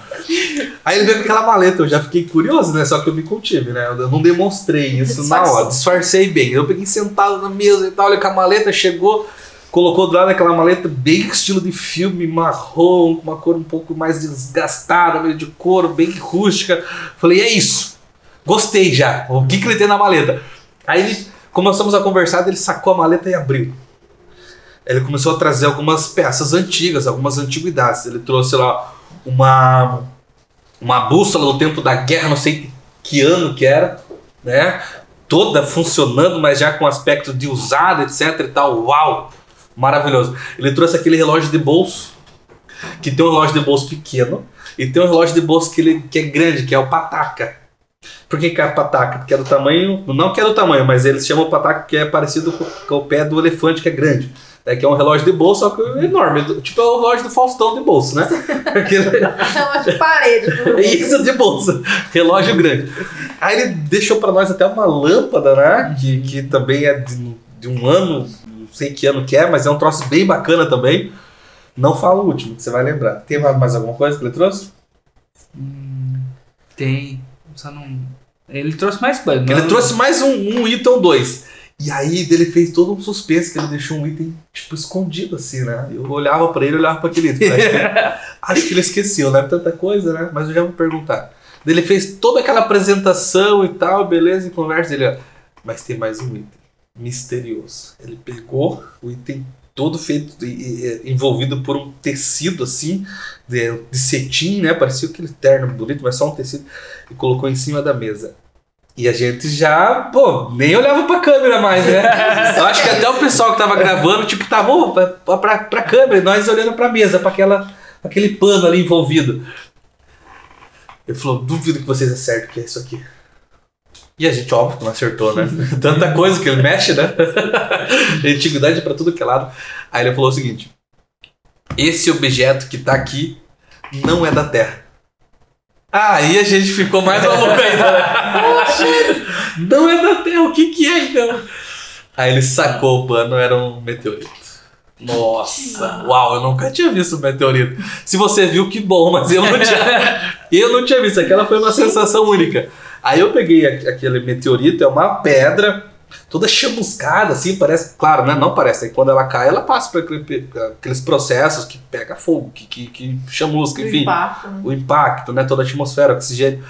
Aí ele veio com aquela maleta, eu já fiquei curioso, né? Só que eu me contive, né? Eu não demonstrei isso na hora, disfarcei bem. Eu peguei sentado na mesa e tal, olha que a maleta chegou, colocou do lado daquela maleta bem estilo de filme, marrom, com uma cor um pouco mais desgastada, meio de couro, bem rústica. Falei, é isso. Gostei já. O que ele tem na maleta? Aí começamos a conversar, ele sacou a maleta e abriu. Ele começou a trazer algumas peças antigas, algumas antiguidades. Ele trouxe lá uma bússola do tempo da guerra, não sei que ano que era, né? Toda funcionando, mas já com aspecto de usada, etc e tal. Uau! Maravilhoso. Ele trouxe aquele relógio de bolso, que tem um relógio de bolso pequeno, e tem um relógio de bolso que é grande, que é o pataca. Por que é a pataca? Porque é do tamanho, não que é do tamanho, mas eles chamam o pataca porque é parecido com o pé do elefante, que é grande. Que é um relógio de bolso, só que é enorme. Tipo é o relógio do Faustão de bolso, né? Relógio de parede. Isso, de bolso. Relógio grande. Aí ele deixou pra nós até uma lâmpada, né? Que também é de um ano, não sei que ano que é, mas é um troço bem bacana também. Não fala o último, que você vai lembrar. Tem mais alguma coisa que ele trouxe? Tem. Só não... Ele trouxe mais coisa. Ele trouxe mais um item ou dois. E aí ele fez todo um suspense, que ele deixou um item tipo escondido assim, né? Eu olhava pra ele, olhava pra aquele item. Acho que ele esqueceu, né? Tanta coisa, né? Mas eu já vou perguntar. Ele fez toda aquela apresentação e tal, beleza, e conversa. Ele, mas tem mais um item misterioso. Ele pegou o item todo feito, envolvido por um tecido assim, de cetim, né? Parecia aquele terno bonito, mas só um tecido. E colocou em cima da mesa. E a gente já, nem olhava pra câmera mais, né? Eu acho que até o pessoal que tava gravando, tipo, tava pra câmera, e nós olhando pra mesa, pra aquele pano ali envolvido. Ele falou, duvido que vocês acertem o que é isso aqui. E a gente, óbvio, que não acertou, né? Tanta coisa que ele mexe, né? Antiguidade pra tudo que é lado. Aí ele falou o seguinte, esse objeto que tá aqui não é da Terra. Aí a gente ficou mais maluco ainda. Não é da Terra, o que é então? Aí ele sacou o pano, era um meteorito. Nossa, uau, eu nunca tinha visto um meteorito. Se você viu, que bom, mas eu não tinha visto. Aquela foi uma sensação única. Aí eu peguei aquele meteorito, é uma pedra toda chamuscada, assim, parece, claro, né? Não parece, quando ela cai, ela passa por aqueles processos que pega fogo, que chamusca, enfim. O impacto, né? Toda a atmosfera, oxigênio.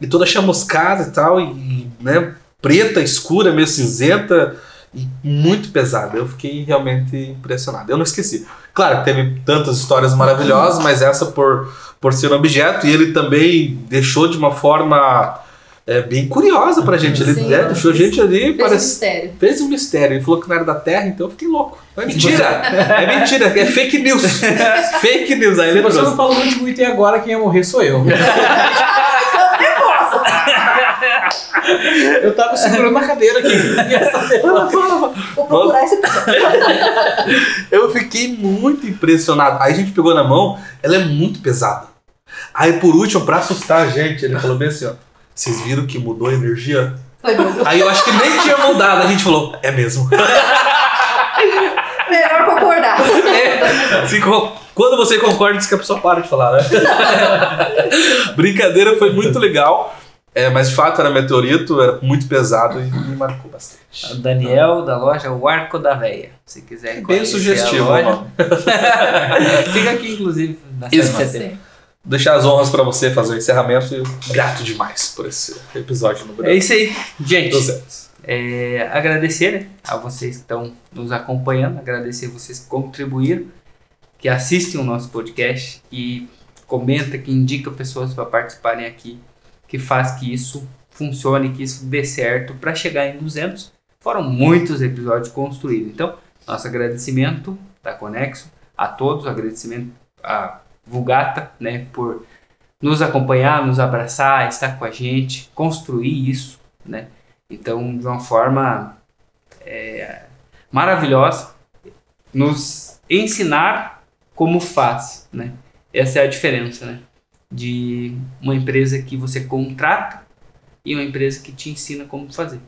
E toda chamuscada e tal, né? Preta, escura, meio cinzenta e muito pesada. Eu fiquei realmente impressionado. Eu não esqueci. Claro, teve tantas histórias maravilhosas, mas essa por ser um objeto, e ele também deixou de uma forma... bem curiosa pra gente. Ele deixou a gente ali. Fez um mistério. Ele falou que não era da Terra, então eu fiquei louco. É mentira! É mentira, é fake news. Fake news. Aí se você não falou o último item agora, quem ia morrer sou eu. Eu tava segurando a cadeira aqui. Vou procurar esse episódio. Eu fiquei muito impressionado. Aí a gente pegou na mão, ela é muito pesada. Aí por último, pra assustar a gente, ele falou bem assim, ó. Vocês viram que mudou a energia? Aí eu acho que nem tinha mudado. A gente falou, é mesmo. Melhor concordar. Quando você concorda, diz que a pessoa para de falar, né? Brincadeira, foi muito legal. Mas de fato era meteorito, era muito pesado e me marcou bastante. O Daniel da loja O Arco da Véia. Se quiser bem sugestivo, mano. Fica aqui, inclusive, na 7 de setembro. Deixar as honras pra você fazer o encerramento e grato demais por esse episódio no Brasil. É isso aí, gente. Agradecer a vocês que estão nos acompanhando, agradecer a vocês que contribuíram que assistem o nosso podcast, que comenta, que indica pessoas para participarem aqui, que faz que isso funcione, que isso dê certo para chegar em 200. Foram muitos episódios construídos. Então, nosso agradecimento da Conexo a todos, agradecimento a Vulgata, né, por nos acompanhar, nos abraçar, estar com a gente, construir isso, né? Então, de uma forma maravilhosa, nos ensinar como faz, né? Essa é a diferença, né? De uma empresa que você contrata e uma empresa que te ensina como fazer.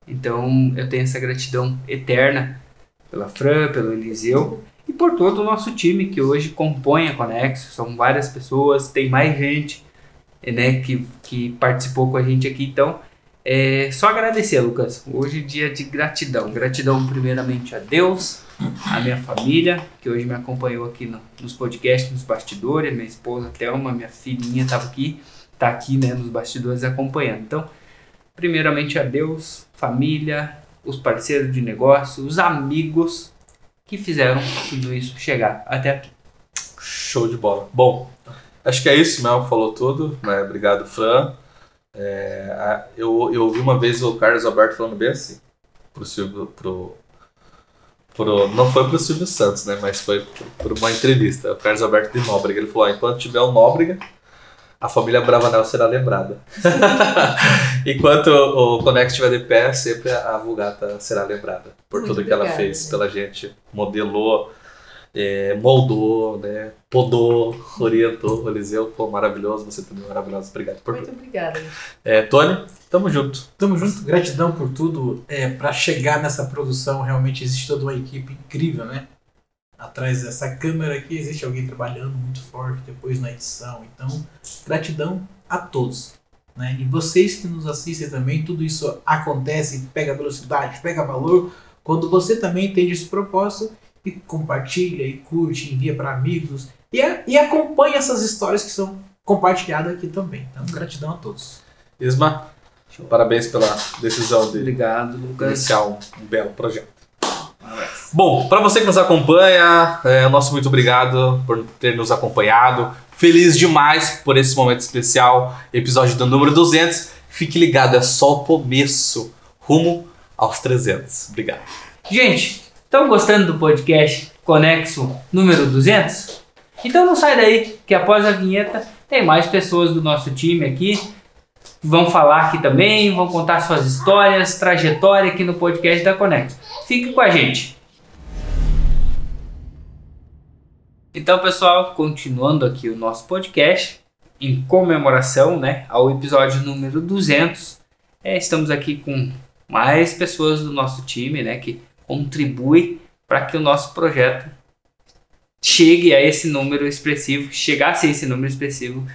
Então, eu tenho essa gratidão eterna pela Fran, pelo Eliseu e por todo o nosso time que hoje compõe a Conexo. São várias pessoas, tem mais gente, né, que participou com a gente aqui. Então, só agradecer, Lucas. Hoje é dia de gratidão. Gratidão primeiramente a Deus, a minha família, que hoje me acompanhou aqui nos podcasts, nos bastidores. Minha esposa Thelma, minha filhinha está aqui, né, nos bastidores acompanhando. Então, primeiramente a Deus, família, os parceiros de negócio, os amigos que fizeram tudo isso chegar até aqui. Show de bola. Bom, acho que é isso, Mel falou tudo, né? Obrigado, Fran. Eu ouvi uma vez o Carlos Alberto falando bem assim, pro Silvio, não foi pro Silvio Santos, né? Mas foi por uma entrevista. O Carlos Alberto de Nóbrega, ele falou: enquanto tiver o Nóbrega, a família Bravanel será lembrada. Enquanto o Conexo estiver de pé, sempre a Vulgata será lembrada por tudo que ela fez pela gente, modelou, moldou, né, podou, orientou. O Eliseu, pô, maravilhoso, você também é maravilhoso. Obrigado por tudo. Muito obrigada. Tony, tamo junto. Tamo junto, gratidão por tudo. Para chegar nessa produção, realmente existe toda uma equipe incrível, né? Atrás dessa câmera aqui existe alguém trabalhando muito forte depois na edição. Então, gratidão a todos, né? E vocês que nos assistem também, tudo isso acontece, pega velocidade, pega valor, quando você também entende esse propósito e compartilha, e curte, envia para amigos e acompanha essas histórias que são compartilhadas aqui também. Então, gratidão a todos. Isma, parabéns pela decisão de Obrigado, Lucas. iniciar um belo projeto. Bom, para você que nos acompanha, nosso muito obrigado por ter nos acompanhado. Feliz demais por esse momento especial, episódio do número 200. Fique ligado, é só o começo, rumo aos 300. Obrigado. Gente, estão gostando do podcast Conexo número 200? Então não sai daí, que após a vinheta tem mais pessoas do nosso time aqui. Vão falar aqui também, vão contar suas histórias, trajetória aqui no podcast da Conexo. Fique com a gente. Então, pessoal, continuando aqui o nosso podcast, em comemoração, né, ao episódio número 200, estamos aqui com mais pessoas do nosso time, né, que contribuem para que o nosso projeto chegue a esse número expressivo, chegasse a esse número expressivo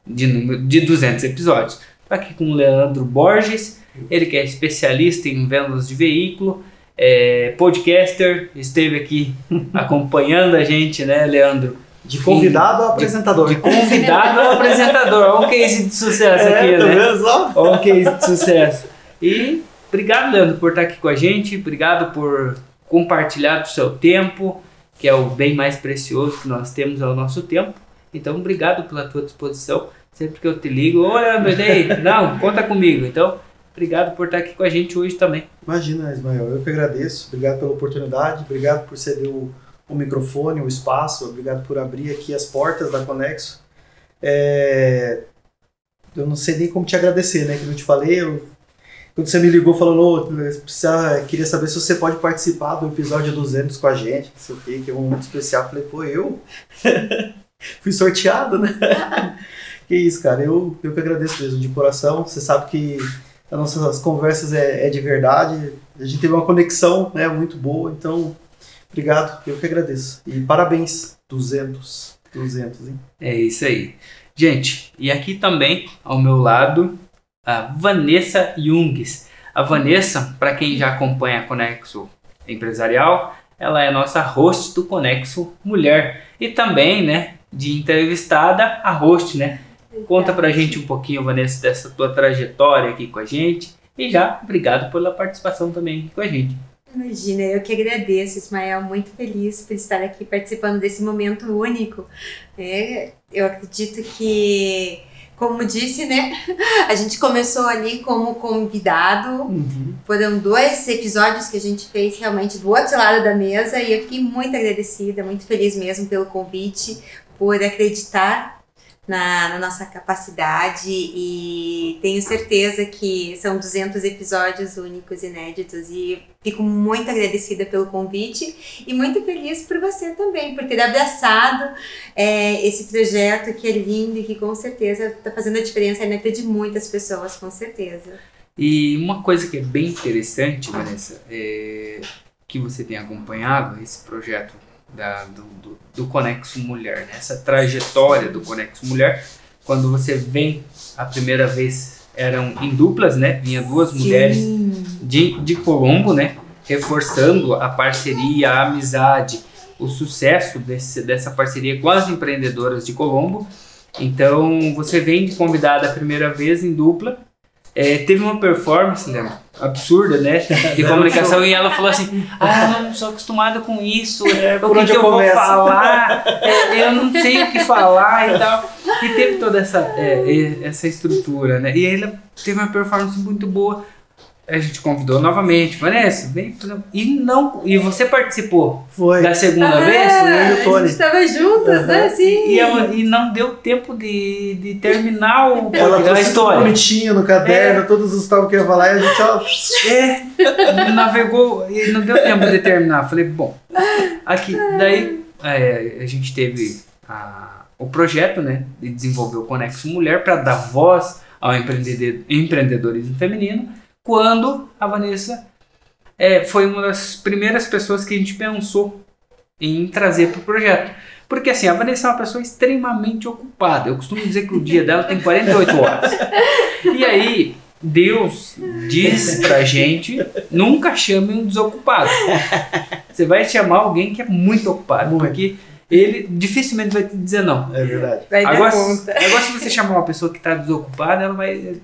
de 200 episódios. Estou aqui com o Leandro Borges, ele que é especialista em vendas de veículo, podcaster, esteve aqui acompanhando a gente, né, Leandro? De convidado ao apresentador. De convidado ao apresentador. Olha um case de sucesso aqui, tá né? vendo só? Olha um case de sucesso. E obrigado, Leandro, por estar aqui com a gente. Obrigado por compartilhar do seu tempo, que é o bem mais precioso que nós temos, é o nosso tempo. Então, obrigado pela tua disposição. Sempre que eu te ligo, ô Leandro, e aí? Não, conta comigo. Então, obrigado por estar aqui com a gente hoje também. Imagina, Ismael, eu que agradeço. Obrigado pela oportunidade, obrigado por ceder o microfone, o espaço, obrigado por abrir aqui as portas da Conexo. Eu não sei nem como te agradecer, né? Que eu te falei, quando você me ligou falando, queria saber se você pode participar do episódio 200 com a gente, não sei o que é um momento especial. Eu falei, pô, eu fui sorteado, né? Que isso, cara, eu que agradeço mesmo, de coração. Você sabe que as nossas conversas é de verdade, a gente teve uma conexão, né, muito boa, então, obrigado, eu que agradeço. E parabéns, 200, hein? É isso aí. Gente, e aqui também, ao meu lado, a Vanessa Jungs. A Vanessa, para quem já acompanha a Conexo Empresarial, ela é nossa host do Conexo Mulher. E também, né, de entrevistada, a host, né? Conta pra gente um pouquinho, Vanessa, dessa tua trajetória aqui com a gente. E já, obrigado pela participação também aqui com a gente. Imagina, eu que agradeço, Ismael, muito feliz por estar aqui participando desse momento único. Eu acredito que, como disse, né, a gente começou ali como convidado, foram 2 episódios que a gente fez realmente do outro lado da mesa e eu fiquei muito agradecida, muito feliz mesmo pelo convite, por acreditar na nossa capacidade e tenho certeza que são 200 episódios únicos, inéditos e fico muito agradecida pelo convite e muito feliz por você também, por ter abraçado esse projeto que é lindo e que com certeza está fazendo a diferença na vida de muitas pessoas, com certeza. E uma coisa que é bem interessante, Vanessa, que você tem acompanhado esse projeto do Conexo Mulher, né? Essa trajetória do Conexo Mulher, quando você vem a primeira vez, eram em duplas, né? Vinha 2 mulheres de Colombo, né? Reforçando a parceria, a amizade, o sucesso dessa parceria com as empreendedoras de Colombo. Então, você vem de convidada a primeira vez em dupla. Teve uma performance, Leandro, absurda, né, de comunicação, e ela falou assim, eu não sou acostumada com isso, o que eu vou falar, eu não sei o que falar e tal, e teve toda essa estrutura, né, e aí ela teve uma performance muito boa. A gente convidou novamente, Vanessa, vem, e você participou da segunda vez? A gente estava juntas, né? Assim. E não deu tempo de terminar ela a história. Bonitinho no caderno, todos os estavam que eu ia falar, e a gente navegou e não deu tempo de terminar. Falei, bom, aqui, daí a gente teve o projeto, né, de desenvolver o Conexo Mulher para dar voz ao empreendedorismo feminino. Quando a Vanessa foi uma das primeiras pessoas que a gente pensou em trazer para o projeto. Porque assim, a Vanessa é uma pessoa extremamente ocupada. Eu costumo dizer que o dia dela tem 48 horas. E aí, Deus diz pra gente, nunca chame um desocupado. Você vai chamar alguém que é muito ocupado, porque ele dificilmente vai te dizer não. É verdade. Agora, se você chamar uma pessoa que está desocupada, ela vai...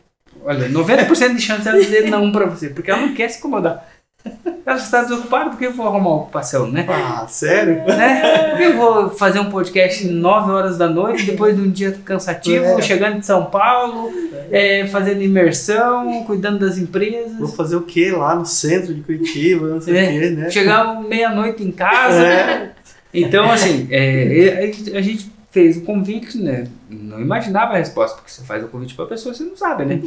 Olha, 90% de chance dela dizer não pra você, porque ela não quer se incomodar. Ela está desocupada, porque eu vou arrumar uma ocupação, né? Sério? Né? Porque eu vou fazer um podcast 9 horas da noite, depois de um dia cansativo, chegando de São Paulo, fazendo imersão, cuidando das empresas. Vou fazer o quê lá no centro de Curitiba, não sei o quê, né? Chegar meia-noite em casa. Então, assim, a gente fez o convite, né? Não imaginava a resposta, porque você faz o convite pra pessoa, você não sabe, né?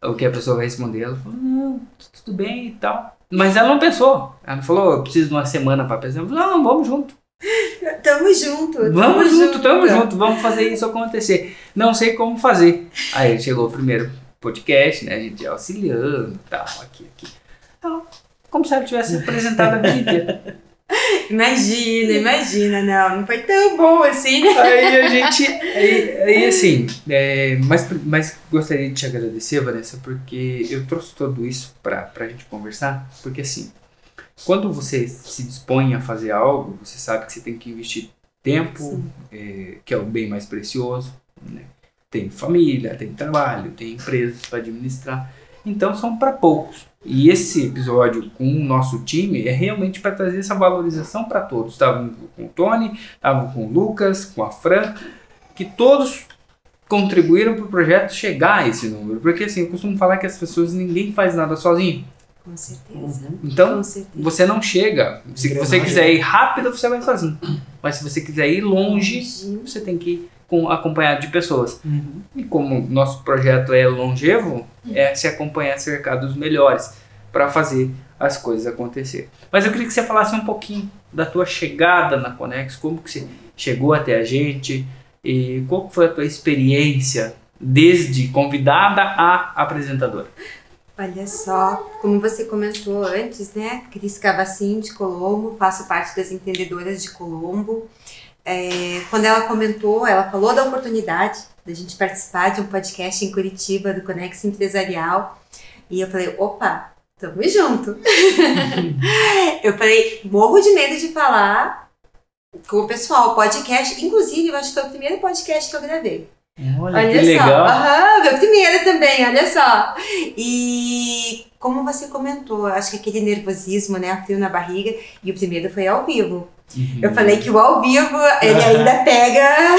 O que a pessoa vai responder. Ela falou, não, tudo bem e tal. Mas ela não pensou. Ela falou, eu preciso de uma semana pra pensar. Eu falei, não, vamos junto. Tamo junto. Tamo junto. Vamos fazer isso acontecer. Não sei como fazer. Aí chegou o primeiro podcast, né? A gente auxiliando e tal, aqui. Então, como se ela tivesse apresentado a vida inteira. Imagina, não foi tão bom assim, né? Aí a gente, assim, mas gostaria de te agradecer, Vanessa, porque eu trouxe tudo isso pra gente conversar, porque assim, quando você se dispõe a fazer algo, você sabe que você tem que investir tempo, que é o bem mais precioso, né? Tem família, tem trabalho, tem empresas para administrar, então são para poucos. E esse episódio com o nosso time é realmente para trazer essa valorização para todos. Estava com o Tony, estava com o Lucas, com a Fran, que todos contribuíram para o projeto chegar a esse número. Porque assim, eu costumo falar que as pessoas, ninguém faz nada sozinho. Com certeza. Então, você não chega. Se você quiser ir rápido, você vai sozinho. Mas se você quiser ir longe, você tem que ir acompanhado de pessoas. E como nosso projeto é longevo, se acompanhar cercado dos melhores para fazer as coisas acontecer. Mas eu queria que você falasse um pouquinho da tua chegada na Conexo, como que você chegou até a gente e qual foi a tua experiência desde convidada a apresentadora. Olha só, como você comentou antes, né? Cris Cavacin de Colombo, faço parte das empreendedoras de Colombo. Quando ela comentou, ela falou da oportunidade da gente participar de um podcast em Curitiba do Conexo Empresarial e eu falei, opa, tamo junto. Eu falei, morro de medo de falar com o pessoal, podcast, inclusive eu acho que foi o primeiro podcast que eu gravei. Olha que legal. Meu primeiro também, olha só. E como você comentou, acho que aquele nervosismo, né, frio na barriga, e o primeiro foi ao vivo. Eu falei que o ao vivo, ele ainda pega.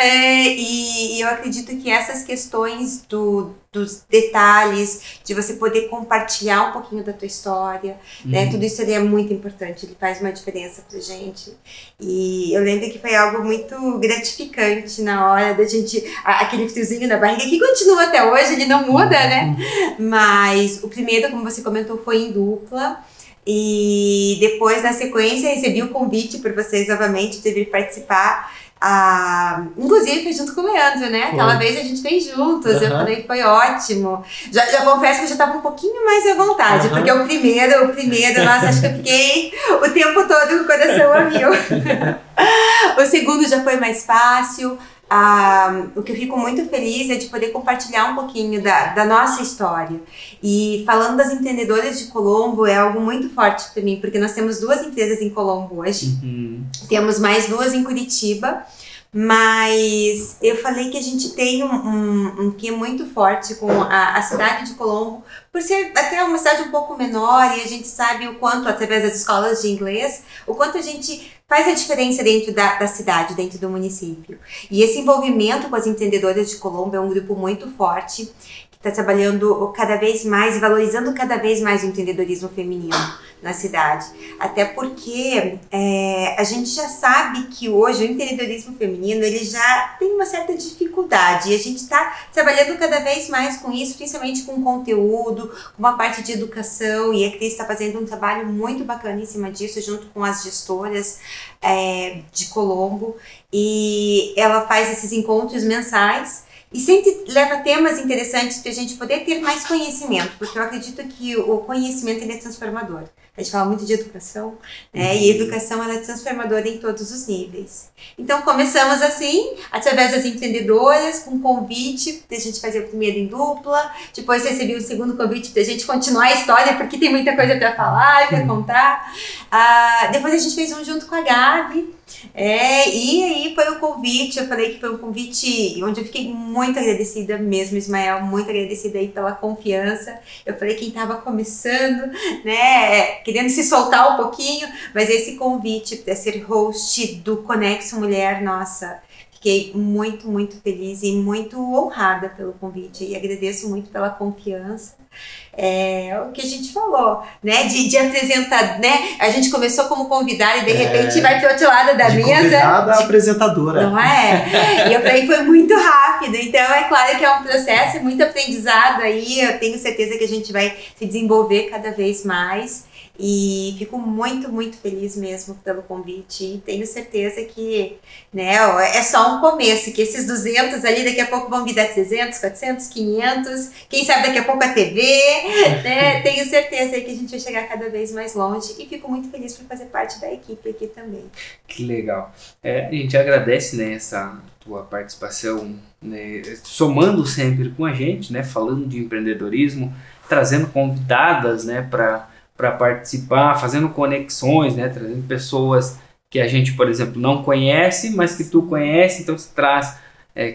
E eu acredito que essas questões dos detalhes, de você poder compartilhar um pouquinho da tua história, né? Tudo isso é muito importante, ele faz uma diferença pra gente. E eu lembro que foi algo muito gratificante na hora da gente, aquele friozinho na barriga, que continua até hoje, ele não muda, né? Mas o primeiro, como você comentou, foi em dupla. E depois, na sequência, recebi o convite por vocês novamente de vir participar. Inclusive, foi junto com o Leandro, né? Aquela vez a gente fez juntos. Eu falei que foi ótimo. Já confesso que eu já estava um pouquinho mais à vontade, porque o primeiro, nossa, acho que eu fiquei o tempo todo com o coração a mil. O segundo já foi mais fácil. O que eu fico muito feliz é de poder compartilhar um pouquinho da nossa história. E falando das empreendedoras de Colombo, é algo muito forte para mim, porque nós temos 2 empresas em Colombo hoje, temos mais 2 em Curitiba, mas eu falei que a gente tem um quê muito forte com a cidade de Colombo, por ser até uma cidade um pouco menor, e a gente sabe o quanto, através das escolas de inglês, o quanto a gente faz a diferença dentro da cidade, dentro do município. E esse envolvimento com as empreendedoras de Colombo é um grupo muito forte, que está trabalhando cada vez mais e valorizando cada vez mais o empreendedorismo feminino na cidade. Até porque a gente já sabe que hoje o empreendedorismo feminino ele já tem uma certa dificuldade, e a gente está trabalhando cada vez mais com isso, principalmente com conteúdo, com uma parte de educação, e a Cris está fazendo um trabalho muito bacana em cima disso, junto com as gestoras de Colombo, e ela faz esses encontros mensais e sempre leva temas interessantes para a gente poder ter mais conhecimento, porque eu acredito que o conhecimento ele é transformador. A gente fala muito de educação, né? E a educação ela é transformadora em todos os níveis. Então começamos assim, através das empreendedoras, com um convite para a gente fazer o primeiro em dupla, depois recebi o segundo convite para a gente continuar a história, porque tem muita coisa para falar, para contar. Depois a gente fez um junto com a Gabi, e aí foi o convite, eu falei que foi um convite onde eu fiquei muito agradecida mesmo, Ismael, muito agradecida aí pela confiança. Eu falei quem estava começando, né, querendo se soltar um pouquinho, mas esse convite para ser host do Conexo Mulher, nossa, fiquei muito, muito feliz e muito honrada pelo convite, e agradeço muito pela confiança. O que a gente falou, né, de apresentar, né, a gente começou como convidada e de repente vai para o outro lado da mesa. Convidada a apresentadora. Não é? E eu falei que foi muito rápido, então é claro que é um processo, muito aprendizado aí, eu tenho certeza que a gente vai se desenvolver cada vez mais. E fico muito, muito feliz mesmo pelo convite, e tenho certeza que, né, é só um começo, que esses 200 ali daqui a pouco vão virar 300, 400, 500, quem sabe daqui a pouco a TV, né, tenho certeza que a gente vai chegar cada vez mais longe, e fico muito feliz por fazer parte da equipe aqui também. Que legal. A gente agradece, né, essa tua participação, né, somando sempre com a gente, né, falando de empreendedorismo, trazendo convidadas, né, para participar, fazendo conexões, né, trazendo pessoas que a gente, por exemplo, não conhece, mas que tu conhece, então você traz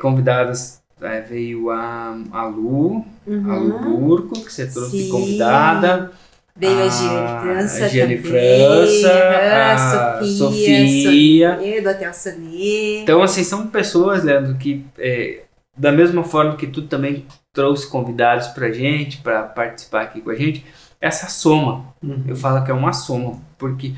convidadas, veio a Lu, a Lu Burco, que você trouxe de convidada. Veio a Giane França, a Sofia, do Hotel Sonet. Então, assim, são pessoas, Leandro, que da mesma forma que tu também trouxe convidados pra gente, para participar aqui com a gente, essa soma, eu falo que é uma soma, porque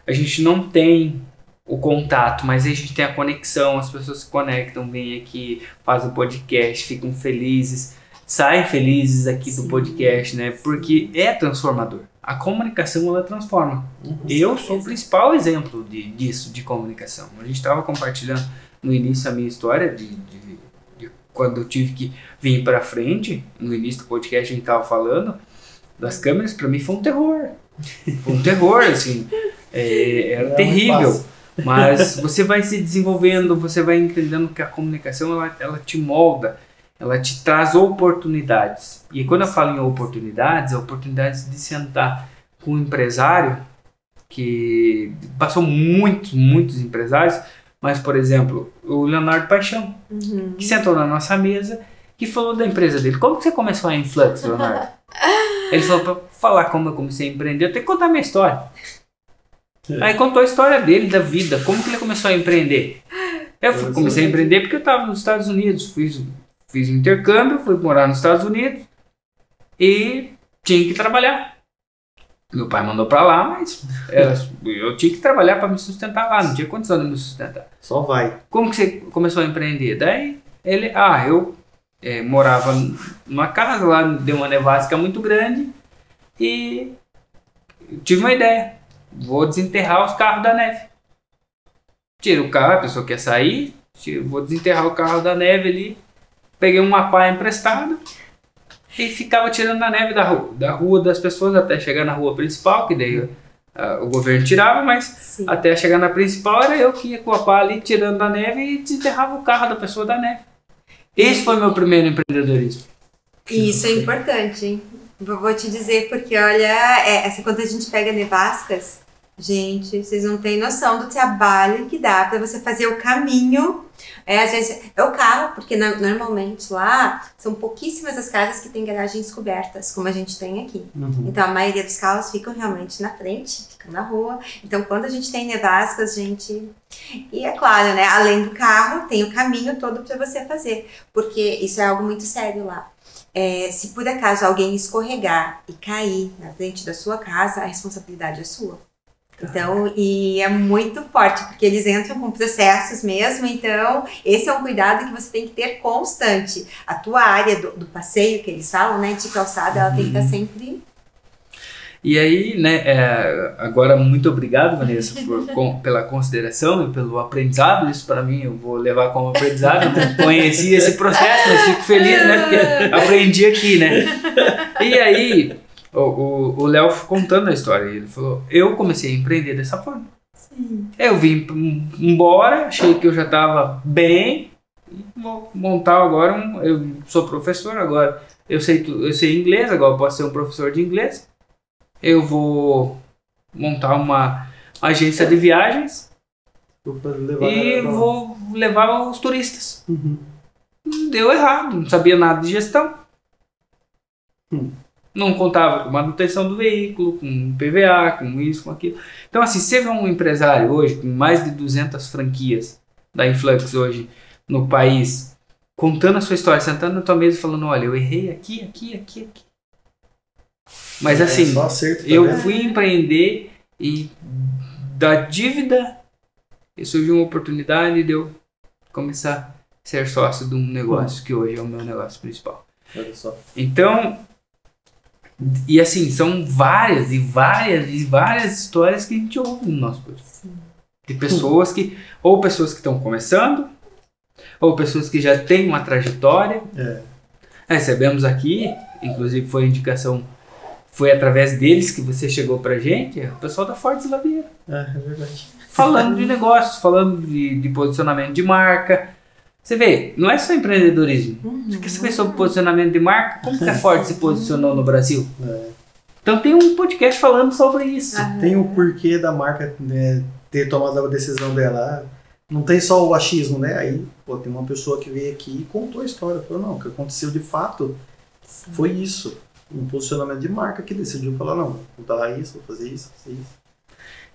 a gente não tem o contato, mas a gente tem a conexão, as pessoas se conectam, vêm aqui, fazem o podcast, ficam felizes, saem felizes aqui do podcast, né? Porque é transformador. A comunicação, ela transforma. Eu sou o principal exemplo disso, de comunicação. A gente estava compartilhando no início a minha história de quando eu tive que vir para frente, no início do podcast a gente estava falando, das câmeras, para mim foi um terror. Foi um terror, assim. Era terrível. Mas você vai se desenvolvendo, você vai entendendo que a comunicação, ela te molda, ela te traz oportunidades. E quando eu falo em oportunidades, é oportunidades de sentar com um empresário, que passou muitos empresários, mas, por exemplo, o Leonardo Paixão, que sentou na nossa mesa que falou da empresa dele. Como que você começou a Influx, Leonardo? Ele falou, pra falar como eu comecei a empreender, eu tenho que contar a minha história. Aí contou a história dele, da vida, como que ele começou a empreender. Eu comecei a empreender porque eu estava nos Estados Unidos, fiz intercâmbio, fui morar nos Estados Unidos e tinha que trabalhar. Meu pai mandou pra lá, mas eu tinha que trabalhar para me sustentar lá, não tinha condição de me sustentar. Só vai. Como que você começou a empreender? Daí eu morava numa casa lá, deu uma nevasca muito grande e tive uma ideia. Vou desenterrar os carros da neve. Tiro o carro, a pessoa quer sair, vou desenterrar o carro da neve ali. Peguei uma pá emprestada e ficava tirando a neve da rua das pessoas até chegar na rua principal, que daí o governo tirava, mas Sim. até chegar na principal era eu que ia com a pá ali tirando a neve e desenterrava o carro da pessoa da neve. Esse foi meu primeiro empreendedorismo. E isso é importante, hein? Vou te dizer, porque olha, quando a gente pega nevascas, gente, vocês não têm noção do trabalho que dá para você fazer o caminho. Às vezes é o carro, porque normalmente lá são pouquíssimas as casas que têm garagens cobertas, como a gente tem aqui. Então a maioria dos carros ficam realmente na frente, ficam na rua. Então quando a gente tem nevascas, gente... E é claro, né? Além do carro, tem o caminho todo para você fazer, porque isso é algo muito sério lá. Se por acaso alguém escorregar e cair na frente da sua casa, a responsabilidade é sua. Então, e é muito forte, porque eles entram com processos mesmo, então esse é um cuidado que você tem que ter constante. A tua área do passeio, que eles falam, né, de calçada, ela tem que estar sempre... E aí, né, agora muito obrigado, Vanessa, pela consideração e pelo aprendizado. Isso para mim eu vou levar como aprendizado. Eu não conheci esse processo, mas fico feliz, né, porque aprendi aqui, né. E aí, o Léo contando a história, ele falou, eu comecei a empreender dessa forma. Sim. Eu vim embora, achei que eu já estava bem, e vou montar agora, eu sou professor agora, eu sei inglês, agora eu posso ser um professor de inglês. Eu vou montar uma agência de viagens e vou levar os turistas. Deu errado, não sabia nada de gestão. Não contava com manutenção do veículo, com PVA, com isso, com aquilo. Então assim, você vê um empresário hoje com mais de 200 franquias da Influx hoje no país, contando a sua história, sentando na tua mesa e falando, olha, eu errei aqui. Mas assim, eu fui empreender e da dívida surgiu uma oportunidade de eu começar a ser sócio de um negócio que hoje é o meu negócio principal. Olha só. Então, e assim, são várias histórias que a gente ouve no nosso podcast. De pessoas que estão começando, ou pessoas que já têm uma trajetória. Recebemos aqui, inclusive foi indicação, foi através deles que você chegou pra gente, o pessoal da Fortes Lavieira. É verdade. Falando de negócios, falando de posicionamento de marca. Você vê, não é só empreendedorismo. Você quer saber sobre posicionamento de marca? Como que a Ford se posicionou no Brasil? Então tem um podcast falando sobre isso. Tem o porquê da marca, né, ter tomado a decisão dela. Não tem só o achismo, né? Aí, tem uma pessoa que veio aqui e contou a história. Falou, não, o que aconteceu de fato foi isso. Um posicionamento de marca que decidiu falar, não, vou mudar isso, vou fazer isso.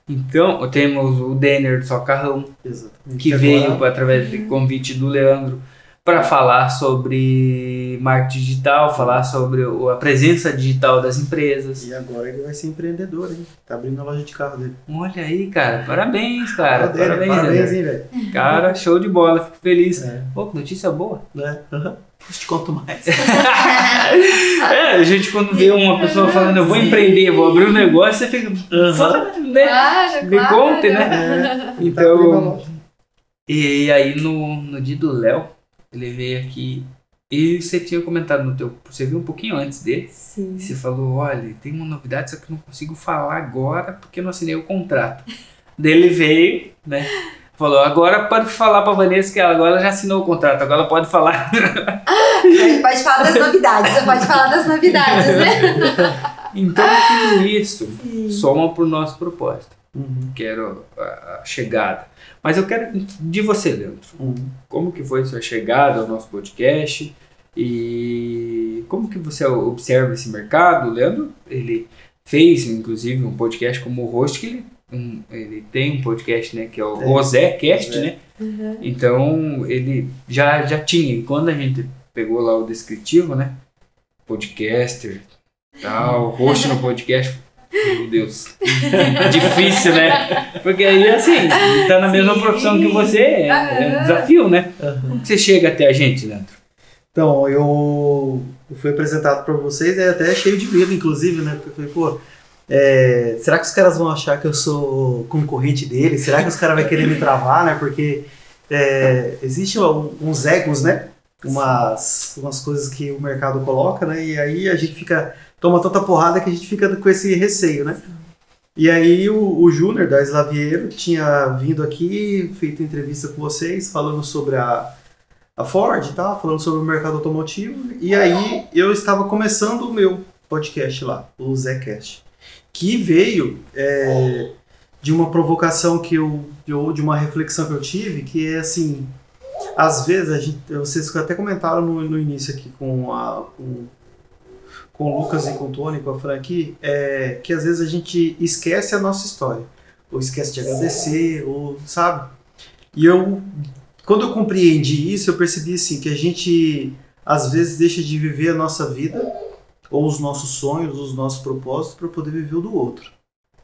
Então, temos o Denner do Socarrão, Exatamente. que veio através do convite do Leandro para falar sobre marketing digital, falar sobre a presença digital das empresas. E agora ele vai ser empreendedor, hein? Tá abrindo a loja de carro dele. Olha aí, cara. Parabéns, cara. Parabéns, hein, velho? Cara, show de bola. Fico feliz. Pô, que notícia boa. Eu te conto mais. A gente quando vê uma pessoa falando, eu vou empreender, vou abrir um negócio, você fica, né? Me conte, né? Então, e aí no dia do Léo, ele veio aqui e você tinha comentado você viu um pouquinho antes dele. Sim. Você falou, olha, tem uma novidade, só que eu não consigo falar agora porque eu não assinei o contrato. Daí ele veio, né? Falou, agora pode falar pra Vanessa que agora ela já assinou o contrato, agora ela pode falar. Pode falar das novidades, você pode falar das novidades, né? Então tudo isso soma pro nosso propósito. Quero a chegada. Mas eu quero de você, Leandro. Como que foi a sua chegada ao nosso podcast? E como que você observa esse mercado? O Leandro, ele fez, inclusive, um podcast como host, que ele tem um podcast, né, que é o Zecast, né? Uhum. Então, ele já tinha. E quando a gente pegou lá o descritivo, né? Podcaster, tal, host no podcast, meu Deus, difícil, né? Porque aí, assim, tá na mesma profissão que você, é um desafio, né? Como que você chega até a gente, Leandro? Então, eu fui apresentado para vocês, até cheio de medo, inclusive, né? Porque eu falei, pô, será que os caras vão achar que eu sou concorrente deles? Será que os caras vão querer me travar, né? Porque existem uns egos, né? Umas coisas que o mercado coloca, né? E aí a gente toma tanta porrada que a gente fica com esse receio, né? E aí o Júnior da Slaviero tinha vindo aqui, feito entrevista com vocês, falando sobre a Ford e tal, falando sobre o mercado automotivo. E aí eu estava começando o meu podcast lá, o Zecast, que veio de uma provocação de uma reflexão que eu tive, que é assim, às vezes vocês até comentaram no início aqui com o Lucas e com o Tony, com a Fran aqui, que às vezes a gente esquece a nossa história, ou esquece de agradecer, ou sabe? E quando eu compreendi isso, eu percebi assim, que a gente às vezes deixa de viver a nossa vida, ou os nossos sonhos, os nossos propósitos, para poder viver o do outro,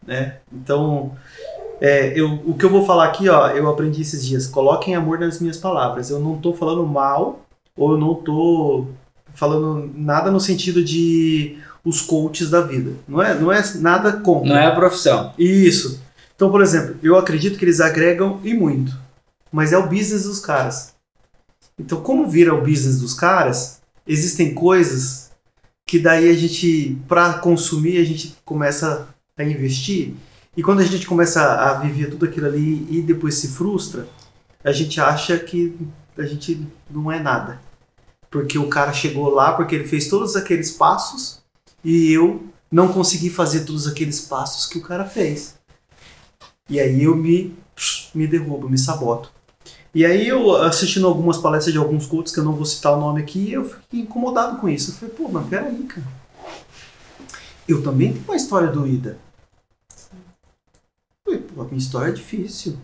né? Então, o que eu vou falar aqui, ó, eu aprendi esses dias, coloquem amor nas minhas palavras. Eu não estou falando mal, ou eu não estou falando nada no sentido de os coaches da vida. Não é nada contra. Não é a profissão. Isso. Então, por exemplo, eu acredito que eles agregam e muito, mas é o business dos caras. Então, como vira o business dos caras, existem coisas que daí a gente, para consumir, a gente começa a investir. E quando a gente começa a viver tudo aquilo ali e depois se frustra, a gente acha que a gente não é nada. Porque o cara chegou lá, porque ele fez todos aqueles passos e eu não consegui fazer todos aqueles passos que o cara fez. E aí eu me derrubo, me saboto. E aí eu, assistindo algumas palestras de alguns coaches, que eu não vou citar o nome aqui, eu fiquei incomodado com isso. Eu falei, pô, mas peraí, cara. Eu também tenho uma história doída. A minha história é difícil.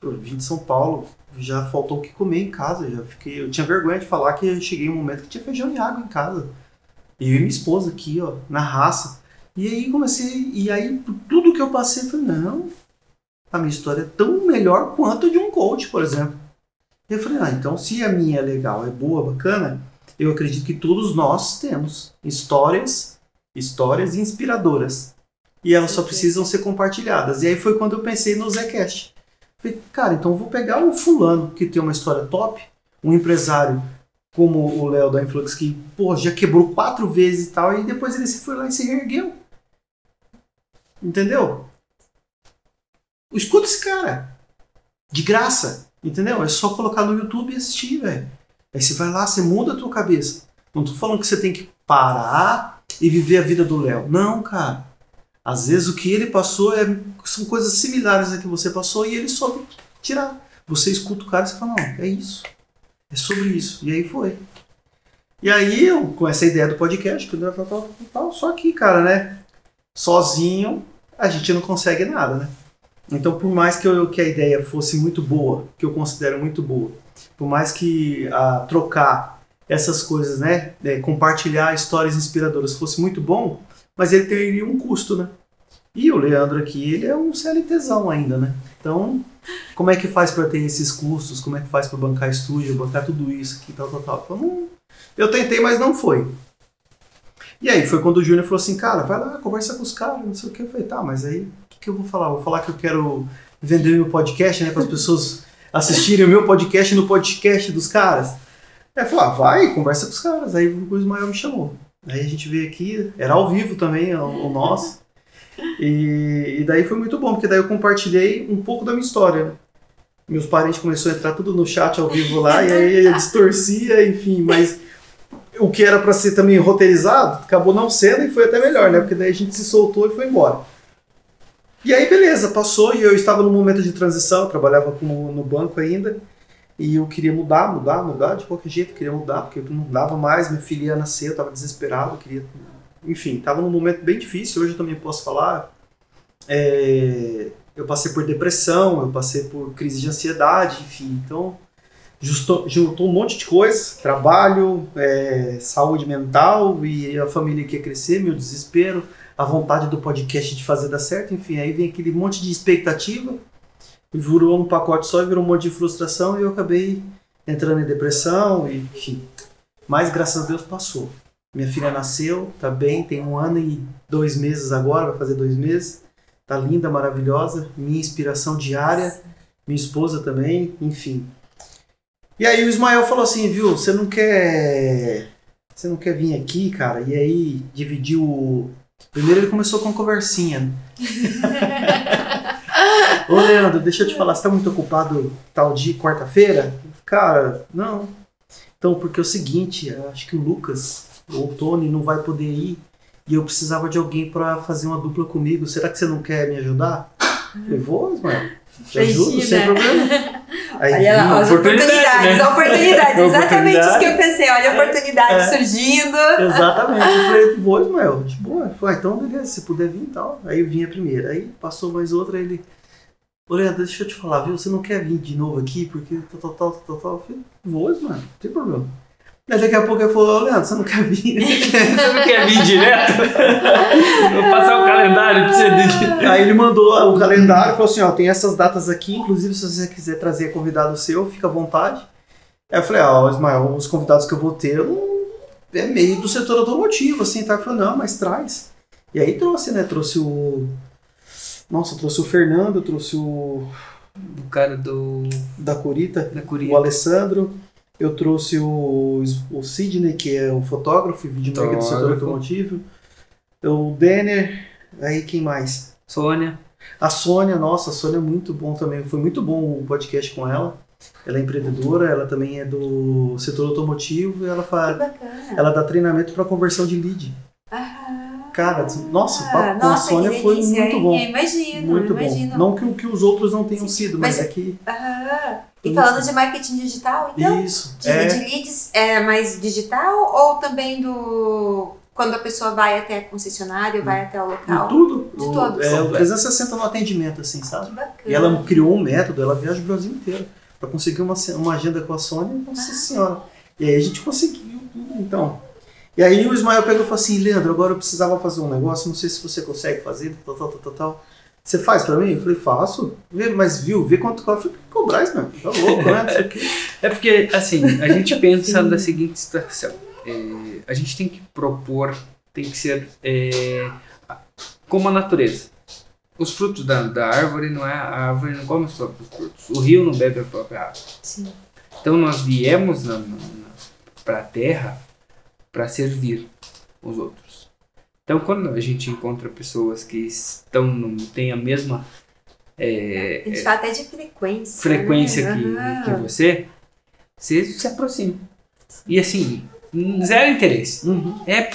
Eu vim de São Paulo, já faltou o que comer em casa. Eu tinha vergonha de falar que eu cheguei em um momento que tinha feijão e água em casa. E eu e minha esposa aqui, ó, na raça. E aí por tudo que eu passei, eu falei, não, a minha história é tão melhor quanto a de um coach, por exemplo. E eu falei, então se a minha é legal, é boa, bacana, eu acredito que todos nós temos histórias inspiradoras. E elas só precisam ser compartilhadas. E aí foi quando eu pensei no Zecast. Falei, cara, então eu vou pegar um fulano que tem uma história top, um empresário como o Léo da Influx, que já quebrou 4 vezes e tal, e depois ele foi lá e se reergueu. Entendeu? Escuta esse cara. De graça. Entendeu? É só colocar no YouTube e assistir, velho. Aí você vai lá, você muda a tua cabeça. Não tô falando que você tem que parar e viver a vida do Léo. Não, cara. Às vezes o que ele passou são coisas similares a que você passou e ele soube tirar. Você escuta o cara e você fala, não, é isso. É sobre isso. E aí foi. E aí eu, com essa ideia do podcast, só que, cara, né? Sozinho a gente não consegue nada, né? Então, por mais que a ideia fosse muito boa, que eu considero muito boa, por mais que trocar essas coisas, né? Compartilhar histórias inspiradoras fosse muito bom, mas ele teria um custo, né? E o Leandro aqui, ele é um CLTzão ainda, né? Então, como é que faz para ter esses custos? Como é que faz para bancar estúdio, bancar tudo isso aqui, tal. Então, eu tentei, mas não foi. E aí, foi quando o Júnior falou assim, cara, vai lá, conversa com os caras, não sei o que. Eu falei, tá, mas aí, o que eu vou falar? Vou falar que eu quero vender o meu podcast, né? Para as pessoas assistirem o meu podcast no podcast dos caras. Aí eu falei, vai, conversa com os caras. Aí o Ismael me chamou. Aí a gente veio aqui, era ao vivo também, o nosso. E daí foi muito bom, porque daí eu compartilhei um pouco da minha história. Meus parentes começaram a entrar tudo no chat ao vivo lá, e aí distorcia, enfim, mas o que era para ser também roteirizado, acabou não sendo e foi até melhor, né? Porque daí a gente se soltou e foi embora. E aí beleza, passou e eu estava num momento de transição, eu trabalhava no banco ainda, E eu queria mudar de qualquer jeito, queria mudar, porque eu não dava mais, minha filha ia nascer, eu tava desesperado, queria... Enfim, tava num momento bem difícil, hoje eu também posso falar. Eu passei por depressão, eu passei por crise de ansiedade, enfim, então juntou um monte de coisa, trabalho, saúde mental, e a família que ia crescer, meu desespero, a vontade do podcast de fazer dar certo, enfim, aí vem aquele monte de expectativa, virou um pacote só e virou um monte de frustração, e eu acabei entrando em depressão, e, enfim, mas graças a Deus passou. Minha filha nasceu, tá bem, tem 1 ano e 2 meses agora, vai fazer 2 meses, tá linda, maravilhosa, minha inspiração diária, minha esposa também, enfim. E aí o Ismael falou assim, viu, você não quer vir aqui, cara? E aí dividiu o... Primeiro ele começou com uma conversinha. Né? Ô Leandro, deixa eu te falar, você tá muito ocupado tal dia, quarta-feira? Cara, não. Então, porque é o seguinte, eu acho que o Lucas ou o Tony não vai poder ir e eu precisava de alguém pra fazer uma dupla comigo. Será que você não quer me ajudar? Eu falei, vou, Ismael. Te ajudo, sem problema. Aí, olha lá, as oportunidades, exatamente isso que eu pensei, olha a oportunidade surgindo. Exatamente, eu falei, vou, Ismael, de boa. Ele falou, então beleza, se puder vir e tal. Aí eu vim a primeira, aí passou mais outra, ele, ô Leandro, deixa eu te falar, viu, você não quer vir de novo aqui, porque tal. Eu falei, vou, Ismael, não tem problema. Aí daqui a pouco ele falou, ô Leandro, você não quer vir? Você não quer vir direto? Vou passar o calendário pra você. Aí ele mandou o calendário e falou assim, ó, tem essas datas aqui, inclusive se você quiser trazer convidado seu, fica à vontade. Aí eu falei, ó, Ismael, os convidados que eu vou ter é meio do setor automotivo, assim, tá? Ele falou, não, mas traz. E aí trouxe, né, trouxe o Fernando, trouxe o cara da Curita, Curita, o Alessandro. Eu trouxe o Sidney, que é o fotógrafo e videomaker do setor automotivo. O Denner, aí quem mais? Sônia. A Sônia, nossa, a Sônia é muito bom também. Foi muito bom o podcast com ela. Ela é empreendedora, ela também é do setor automotivo e ela dá treinamento para conversão de lead. Cara, nossa, o papo com a Sônia foi muito bom. Imagino, muito bom. Não que os outros não tenham sido, mas é que... E falando de marketing digital, então? Isso. De leads, é mais digital ou também quando a pessoa vai até a concessionária, vai até o local? De tudo. De todos. É o 360 no atendimento, assim, sabe? Que bacana. E ela criou um método, ela viaja o Brasil inteiro para conseguir uma agenda com a Sônia, nossa senhora. E aí a gente conseguiu, então... E aí o Ismael pegou e falou assim, Leandro, agora eu precisava fazer um negócio, não sei se você consegue fazer, tal. Você faz pra mim? Eu falei, faço. Mas vê quanto cobra. Eu falei, cobrar isso, mano. Tá louco, né? É porque, assim, a gente pensa da seguinte situação. A gente tem que propor, tem que ser como a natureza. Os frutos da árvore, a árvore não come os próprios frutos. O rio não bebe a própria água. Sim. Então nós viemos para a terra para servir os outros. Então quando a gente encontra pessoas que têm a mesma a gente fala até de frequência né? que você se aproxima. E assim, zero interesse. É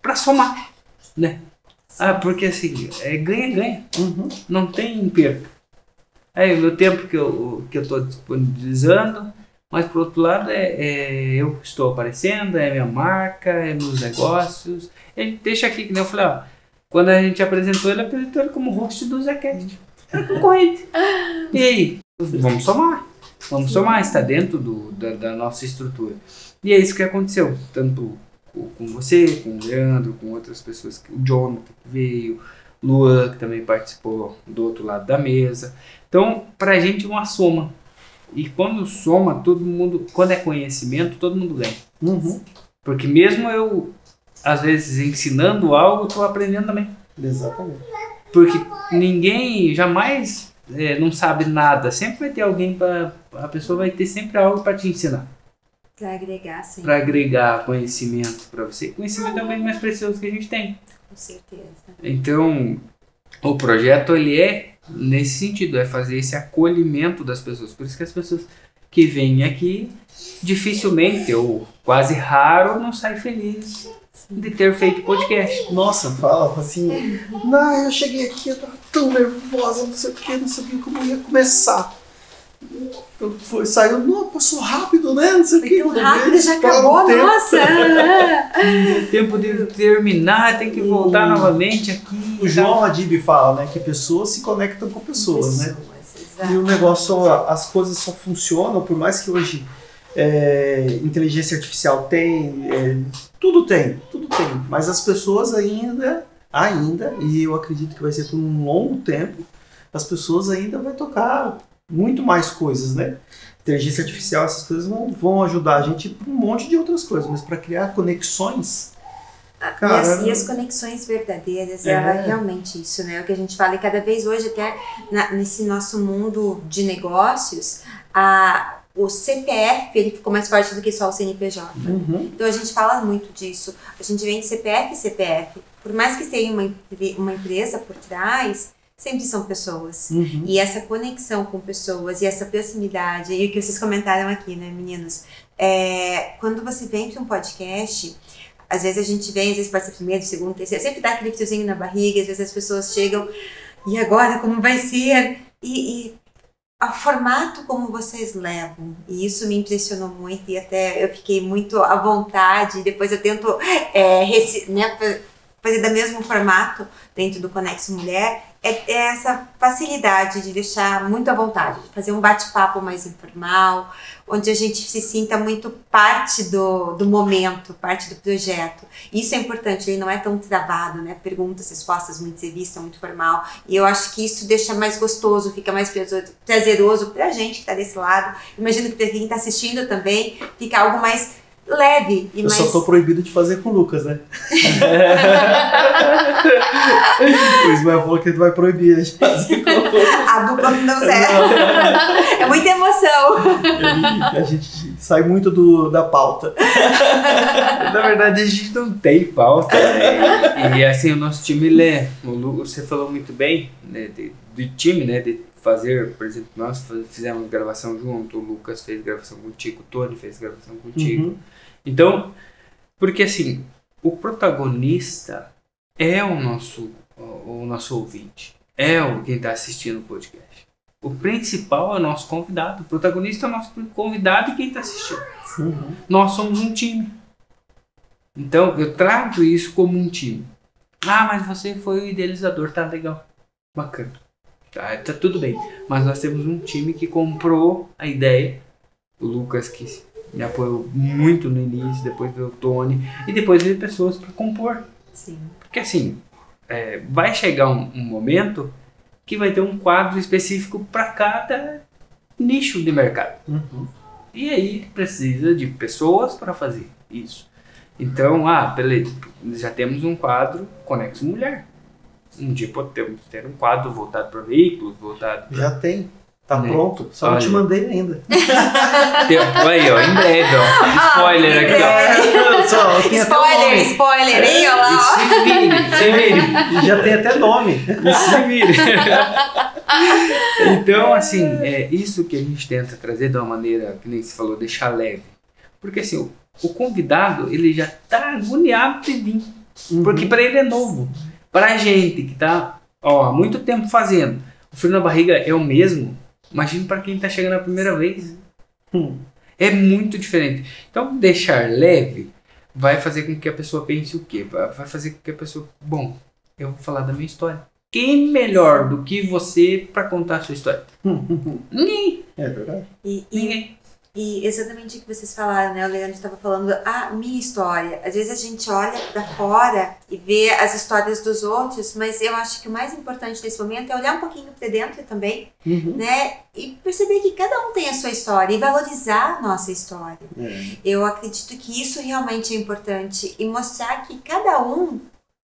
para somar, né? Porque assim, ganha-ganha. Não tem perca. Aí o meu tempo que eu estou disponibilizando, mas por outro lado eu que estou aparecendo, é minha marca, é meus negócios. A gente deixa aqui, que nem eu falei, quando a gente apresentou ele como host do Zecast. É concorrente. E aí? Vamos somar, está dentro da nossa estrutura. E é isso que aconteceu, tanto com você, com o Leandro, com outras pessoas, o Jonathan que veio, o Luan que também participou do outro lado da mesa. Então, pra gente é uma soma. E quando soma, todo mundo, quando é conhecimento, todo mundo ganha. Porque mesmo eu, às vezes, ensinando algo, eu estou aprendendo também. Exatamente. Porque ninguém jamais não sabe nada. Sempre vai ter alguém a pessoa vai ter sempre algo para te ensinar. Para agregar, sim. Para agregar conhecimento para você. Conhecimento é o bem mais precioso que a gente tem. Com certeza. Então, o projeto, ele é nesse sentido, é fazer esse acolhimento das pessoas. Por isso que as pessoas que vêm aqui, dificilmente, ou quase raro, não saem felizes de ter feito podcast. Nossa, fala assim, eu cheguei aqui, eu tava tão nervosa, não sei o que, como ia começar. Saiu, não, passou rápido, né? Não sei o Foi que. tão rápido, já acabou, nossa! Tempo de terminar, tem que voltar novamente aqui. O João Adib fala, né, que pessoas se conectam com pessoas, né? Exato. E o negócio, as coisas só funcionam, por mais que hoje inteligência artificial tudo tem, mas as pessoas ainda, e eu acredito que vai ser por um longo tempo, as pessoas ainda vão tocar muito mais coisas, né? Inteligência artificial, essas coisas vão ajudar a gente por um monte de outras coisas, mas para criar conexões, cara, E as conexões verdadeiras, é realmente isso, né? O que a gente fala, e cada vez hoje, até nesse nosso mundo de negócios, o CPF, ele ficou mais forte do que só o CNPJ. Então a gente fala muito disso. A gente vem de CPF e CPF. Por mais que tenha uma empresa por trás, sempre são pessoas. E essa conexão com pessoas e essa proximidade, e o que vocês comentaram aqui, né, meninos? Quando você vem para um podcast, às vezes a gente vem, às vezes pode ser primeiro, segundo, terceiro, sempre dá aquele friozinho na barriga, às vezes as pessoas chegam, e agora como vai ser? E o formato como vocês levam, e isso me impressionou muito, e até eu fiquei muito à vontade, depois eu tento fazer do mesmo formato dentro do Conexo Mulher, é essa facilidade de deixar muito à vontade, de fazer um bate-papo mais informal, onde a gente se sinta muito parte do momento, parte do projeto. Isso é importante, ele não é tão travado, né? Perguntas, respostas, muito entrevista, muito formal. E eu acho que isso deixa mais gostoso, fica mais prazeroso pra gente que tá desse lado. Imagino que pra quem tá assistindo também, fica algo mais leve e eu mais... só tô proibido de fazer com o Lucas, né? O Ismael falou que ele vai proibir a gente fazer com o Lucas. A dupla não deu certo. É muita emoção. A gente sai muito da pauta. Na verdade, a gente não tem pauta, né? E assim, o nosso time, você falou muito bem, né, do time, né, de fazer, por exemplo, nós fizemos gravação junto, o Lucas fez gravação contigo, o Tony fez gravação contigo. Então, porque assim, o protagonista é o nosso ouvinte, é quem está assistindo o podcast. O principal é o nosso convidado, o protagonista é o nosso convidado e quem está assistindo. Nós somos um time. Então, eu trato isso como um time. Mas você foi o idealizador, tá legal, bacana. Tá tudo bem, mas nós temos um time que comprou a ideia, o Lucas que me apoiou muito no início, depois veio o Tony e depois veio pessoas para compor. Sim. Porque assim, vai chegar um momento que vai ter um quadro específico para cada nicho de mercado. E aí precisa de pessoas para fazer isso. Então, beleza, já temos um quadro Conexo Mulher. Um dia podemos ter um quadro voltado para veículos, voltado pra... Já tem. Tá pronto. Só não te mandei ainda. Aí, ó, em breve, ó. Spoiler aqui, ó. Spoiler, aí, ó lá, ó. Se vire. Já tem até nome. Se vire. Então, assim, é isso que a gente tenta trazer de uma maneira, que nem se falou, deixar leve. Porque, assim, o convidado, ele já tá agoniado de vir. Porque para ele é novo. Pra gente que tá há muito tempo fazendo, o frio na barriga é o mesmo, imagina para quem tá chegando a primeira vez. É muito diferente. Então, deixar leve vai fazer com que a pessoa pense o quê? Vai fazer com que a pessoa... Bom, eu vou falar da minha história. Quem melhor do que você para contar a sua história? Ninguém. É verdade. Ninguém. E exatamente o que vocês falaram, né? O Leandro estava falando a minha história. Às vezes a gente olha para fora e vê as histórias dos outros, mas eu acho que o mais importante nesse momento é olhar um pouquinho para dentro também, né? E perceber que cada um tem a sua história e valorizar a nossa história. Eu acredito que isso realmente é importante e mostrar que cada um,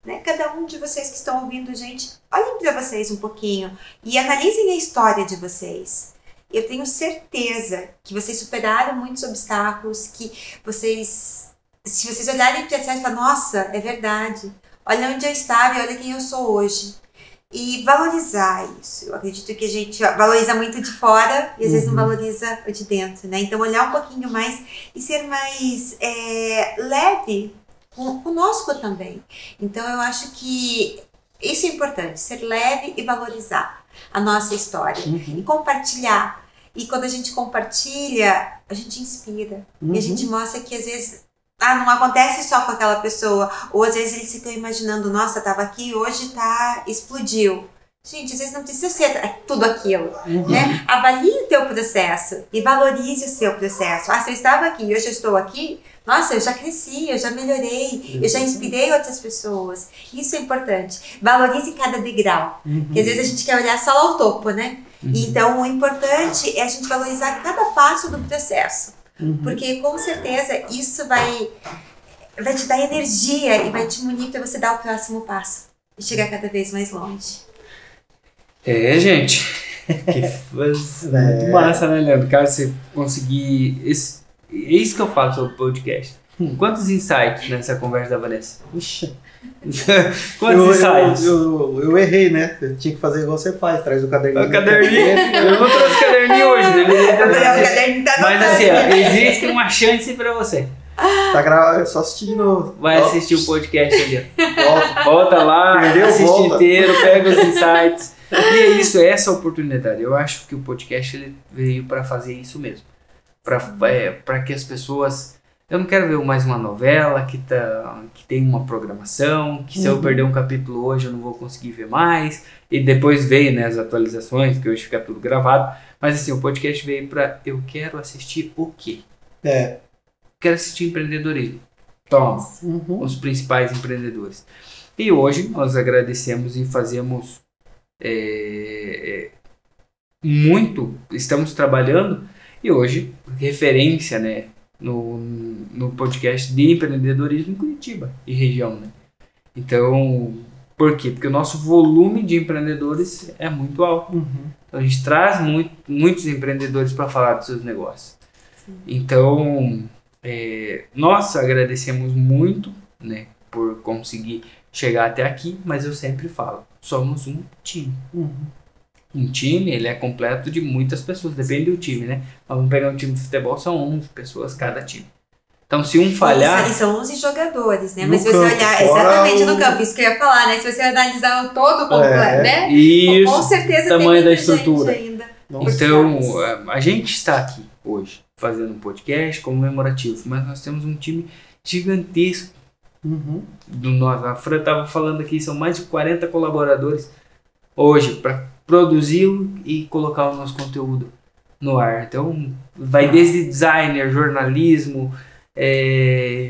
né? Cada um de vocês que estão ouvindo, gente, olhem para vocês um pouquinho e analisem a história de vocês. Eu tenho certeza que vocês superaram muitos obstáculos, que vocês, se vocês olharem para trás e falarem, nossa, é verdade, olha onde eu estava e olha quem eu sou hoje. E valorizar isso. Eu acredito que a gente valoriza muito de fora e às vezes não valoriza o de dentro, né? Então olhar um pouquinho mais e ser mais leve conosco também. Então eu acho que isso é importante, ser leve e valorizar a nossa história e compartilhar. E quando a gente compartilha, a gente inspira. Uhum. E a gente mostra que às vezes não acontece só com aquela pessoa. Ou às vezes eles ficam imaginando, nossa, tava aqui, hoje explodiu. Gente, às vezes não precisa ser tudo aquilo, né? Avalie o teu processo e valorize o seu processo. Se eu estava aqui e hoje eu estou aqui, nossa, eu já cresci, eu já melhorei, eu já inspirei outras pessoas. Isso é importante. Valorize cada degrau. Porque às vezes a gente quer olhar só lá ao topo, né? Então, o importante é a gente valorizar cada passo do processo. Porque, com certeza, isso vai te dar energia e vai te munir para você dar o próximo passo e chegar cada vez mais longe. Gente. Muito massa, né, Leandro? Cara, você conseguir... É isso que eu falo sobre o podcast. Quantos insights nessa conversa da Vanessa? Puxa. Quantos insights? Eu errei, né? Eu tinha que fazer igual você faz, traz o caderninho. O caderninho. Eu não trouxe caderninho hoje, né? O caderninho tá Mas assim, ó, existe uma chance pra você. Tá gravado, é só assistir de novo. Vai assistir o podcast ali. Volta. Volta lá, Perdeu, assiste volta. inteiro, pega os insights. E é isso, é essa oportunidade. Eu acho que o podcast ele veio para fazer isso mesmo. Para que as pessoas... Eu não quero ver mais uma novela que tem uma programação, que se eu perder um capítulo hoje eu não vou conseguir ver mais. E depois veio, né, as atualizações, que hoje fica tudo gravado. Mas assim, o podcast veio para eu quero assistir o quê? Quero assistir empreendedorismo. Toma, os principais empreendedores. E hoje nós agradecemos e fazemos muito, estamos trabalhando e hoje referência, né, no podcast de empreendedorismo em Curitiba e região, né? Então, por quê? Porque o nosso volume de empreendedores é muito alto. Então a gente traz muitos empreendedores para falar dos seus negócios. Então, nós agradecemos muito, né, por conseguir chegar até aqui, mas eu sempre falo, somos um time. Um time, ele é completo de muitas pessoas, depende do time, né? Mas vamos pegar um time de futebol, são 11 pessoas cada time. Então, se um falhar... E são 11 jogadores, né? No Mas se você campo, olhar fora exatamente no campo, isso que eu ia falar, né? Se você analisar o todo completo, né? Isso, com certeza tamanho tem da muita estrutura. gente ainda. Então, a gente está aqui hoje fazendo um podcast comemorativo, mas nós temos um time gigantesco. A Fran estava falando aqui, são mais de 40 colaboradores hoje para produzir e colocar o nosso conteúdo no ar. Então, vai desde designer, jornalismo,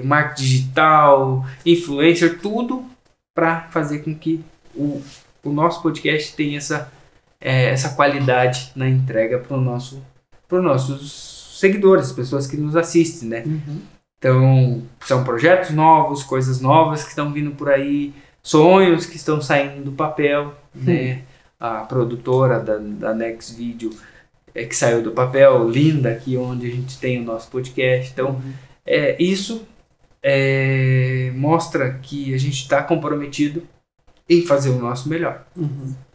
marketing digital, influencer, tudo para fazer com que o nosso podcast tenha essa qualidade na entrega para os nossos seguidores, pessoas que nos assistem, né? Então, são projetos novos, coisas novas que estão vindo por aí, sonhos que estão saindo do papel, né? A produtora da Next Video que saiu do papel, linda, aqui onde a gente tem o nosso podcast. Então, isso mostra que a gente está comprometido em fazer o nosso melhor.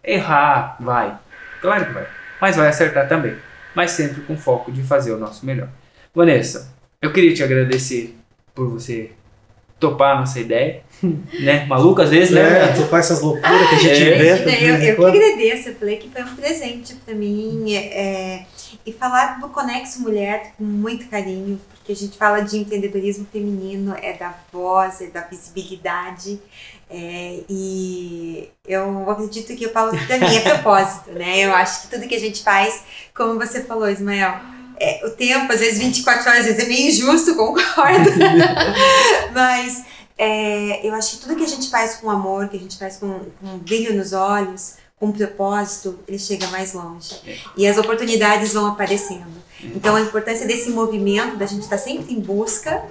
Errar, vai. Claro que vai. Mas vai acertar também. Mas sempre com foco de fazer o nosso melhor. Vanessa, eu queria te agradecer por você topar a nossa ideia, né? Maluca às vezes, né? Topar essas loucuras que a gente inventa. Eu que agradeço, eu falei que foi um presente para mim. E falar do Conexo Mulher com muito carinho, porque a gente fala de empreendedorismo feminino, da voz, da visibilidade. E eu acredito que eu falo da minha propósito, né? Eu acho que tudo que a gente faz, como você falou, Ismael, o tempo, às vezes 24 horas, às vezes é meio injusto, concordo. Mas eu acho que tudo que a gente faz com amor, que a gente faz com brilho nos olhos, com propósito, ele chega mais longe. E as oportunidades vão aparecendo. Então a importância desse movimento, da gente estar sempre em busca,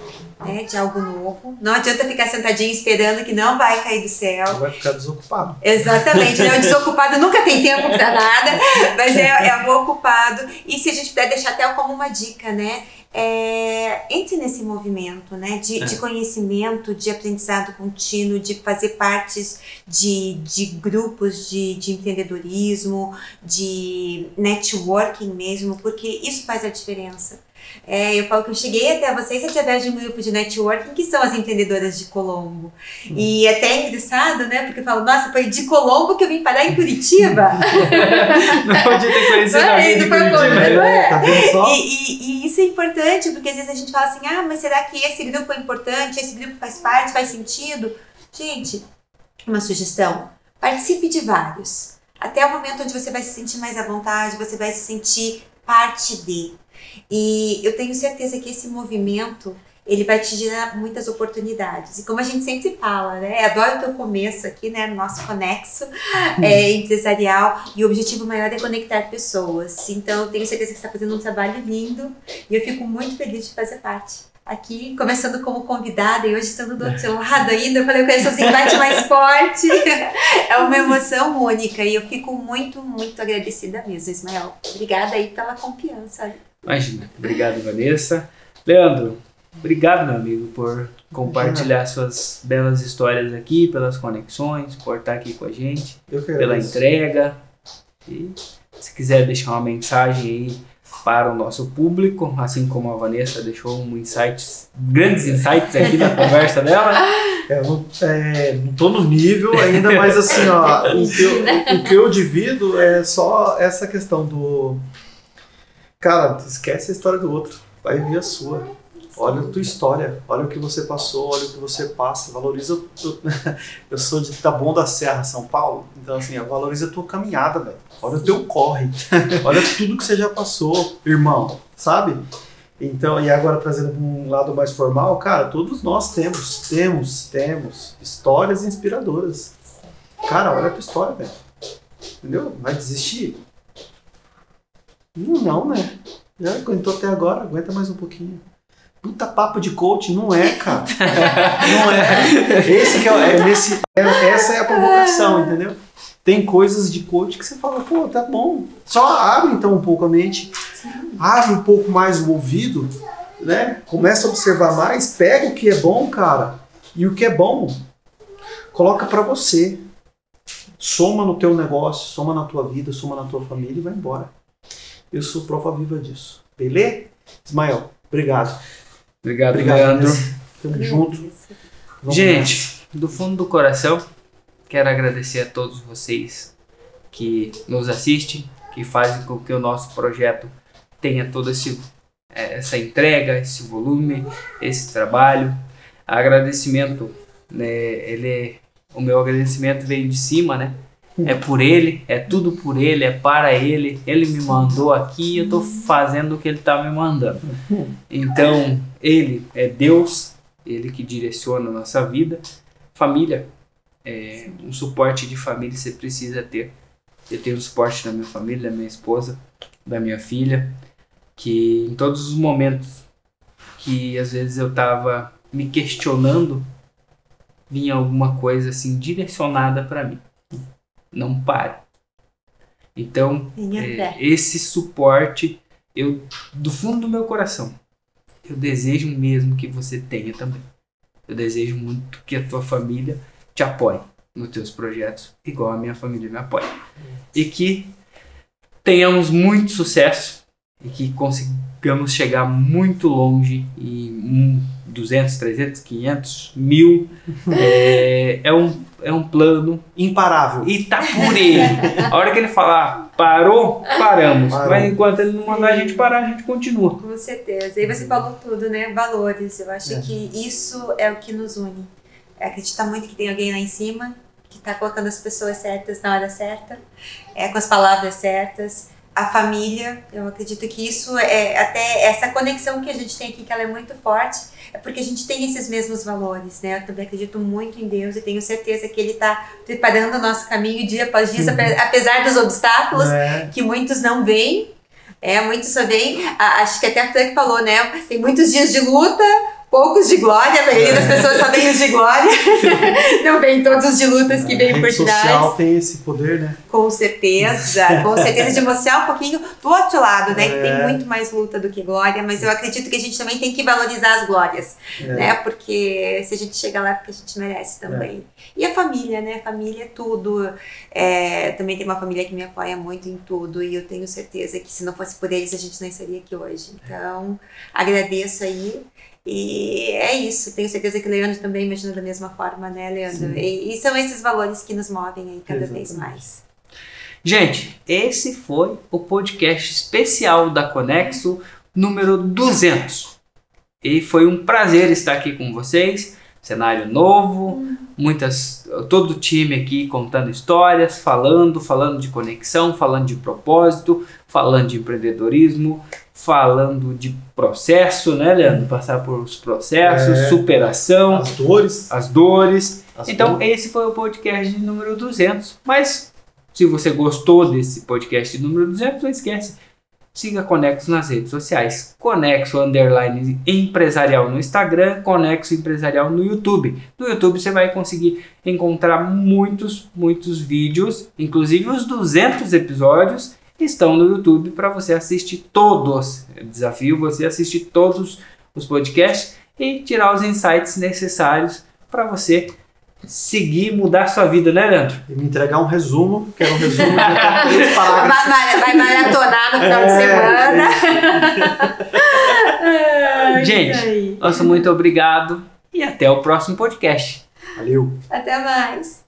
né, de algo novo. Não adianta ficar sentadinho esperando que não vai cair do céu. Vai ficar desocupado. Exatamente, né? O desocupado nunca tem tempo para nada, mas é o ocupado. E se a gente puder deixar até como uma dica, né? Entre nesse movimento, né, de conhecimento, de aprendizado contínuo, de fazer partes de grupos de empreendedorismo, de networking mesmo, porque isso faz a diferença. Eu falo que eu cheguei até vocês através de um grupo de networking que são as empreendedoras de Colombo. E até é engraçado, né? Porque eu falo, nossa, foi de Colombo que eu vim parar em Curitiba. Não podia ter conhecido alguém de Curitiba. Tá vendo só? E isso é importante, porque às vezes a gente fala assim, mas será que esse grupo é importante? Esse grupo faz parte, faz sentido? Gente, uma sugestão, participe de vários. Até o momento onde você vai se sentir mais à vontade, você vai se sentir parte de. E eu tenho certeza que esse movimento, ele vai te gerar muitas oportunidades. E como a gente sempre fala, né? Adoro o teu começo aqui, né? No nosso Conexo empresarial. E o objetivo maior é conectar pessoas. Então, eu tenho certeza que você está fazendo um trabalho lindo. E eu fico muito feliz de fazer parte. Aqui, começando como convidada e hoje estando do outro lado ainda, eu falei, eu quero esse embate mais forte. É uma emoção única e eu fico muito, muito agradecida mesmo, Ismael. Obrigada aí pela confiança. Imagina. Obrigado, Vanessa. Leandro, obrigado, meu amigo, por compartilhar suas belas histórias aqui, pelas conexões, por estar aqui com a gente, pela entrega. E se quiser deixar uma mensagem aí para o nosso público, assim como a Vanessa deixou grandes insights aqui na conversa dela. Não tô no nível ainda, mas assim, ó, o que eu divido é só essa questão do... Cara, esquece a história do outro, vai ver a sua. Olha a tua história, olha o que você passou, olha o que você passa, valoriza. Eu sou de Taboão da Serra, São Paulo, então assim, valoriza a tua caminhada, velho. Olha o teu corre, olha tudo que você já passou, irmão, sabe? Então, e agora trazendo para um lado mais formal, cara, todos nós temos histórias inspiradoras. Cara, olha a tua história, velho. Entendeu? Vai desistir? Não, né? Já aguentou até agora, aguenta mais um pouquinho. Puta papo de coach, não é, cara. Não é. Essa é a provocação, entendeu? Tem coisas de coach que você fala, pô, tá bom. Só abre então um pouco a mente, abre um pouco mais o ouvido, né? Começa a observar mais, pega o que é bom, cara, e o que é bom, coloca pra você. Soma no teu negócio, soma na tua vida, soma na tua família e vai embora. Eu sou prova viva disso. Beleza? Ismael, obrigado. Obrigado, Leandro. Tamo junto. Gente, do fundo do coração, quero agradecer a todos vocês que nos assistem, que fazem com que o nosso projeto tenha toda essa entrega, esse volume, esse trabalho. Agradecimento, né, o meu agradecimento veio de cima, né? É por ele, é tudo por ele, é para ele. Ele me mandou aqui e eu estou fazendo o que ele está me mandando. Então, ele é Deus, ele que direciona a nossa vida. Família, um suporte de família você precisa ter. Eu tenho o suporte da minha família, da minha esposa, da minha filha, que em todos os momentos que às vezes eu estava me questionando, vinha alguma coisa assim direcionada para mim. Não pare. Então, esse suporte, do fundo do meu coração, eu desejo mesmo que você tenha também. Eu desejo muito que a tua família te apoie nos teus projetos, igual a minha família me apoia. E que tenhamos muito sucesso e que consigamos chegar muito longe e 200, 300, 500, 1000 é um plano imparável e tá por ele. A hora que ele falar parou, paramos. Mas enquanto ele não mandar a gente parar, a gente continua. Com certeza. E você falou tudo, né? Valores. Eu acho que isso é o que nos une. Acreditar muito que tem alguém lá em cima que tá colocando as pessoas certas na hora certa, com as palavras certas. A família, eu acredito que isso até essa conexão que a gente tem aqui, que ela é muito forte, é porque a gente tem esses mesmos valores, né? Eu também acredito muito em Deus e tenho certeza que Ele está preparando o nosso caminho dia após dia, apesar dos obstáculos que muitos não veem, muitos só veem, acho que até a Frank falou, né? Tem muitos dias de luta, poucos de glória, a maioria das pessoas só tem os de glória, não vem todos os de lutas que vem A por rede social trás. tem esse poder, né? Com certeza de mostrar um pouquinho do outro lado, né, que tem muito mais luta do que glória, mas eu acredito que a gente também tem que valorizar as glórias, né, porque se a gente chega lá é porque a gente merece também. E a família, né, a família é tudo, também tem uma família que me apoia muito em tudo e eu tenho certeza que se não fosse por eles a gente não estaria aqui hoje, então agradeço aí. E é isso, tenho certeza que o Leandro também imagina da mesma forma, né, Leandro? E são esses valores que nos movem aí cada vez mais. Gente, esse foi o podcast especial da Conexo número 200. E foi um prazer estar aqui com vocês. Cenário novo, todo o time aqui contando histórias, falando de conexão, falando de propósito, falando de empreendedorismo, falando de processo, né, Leandro? Passar por os processos, superação, as dores. Então, esse foi o podcast número 200. Mas, se você gostou desse podcast número 200, não esquece, siga Conexo nas redes sociais. Conexo _empresarial no Instagram, Conexo Empresarial no YouTube. No YouTube você vai conseguir encontrar muitos vídeos, inclusive os 200 episódios estão no YouTube para você assistir todos. Eu desafio você a assistir todos os podcasts e tirar os insights necessários para você seguir, mudar sua vida, né, Leandro? E me entregar um resumo, que era um resumo de 3 parágrafos. Vai maratonar no final de semana. Gente, nosso muito obrigado e até o próximo podcast. Valeu! Até mais!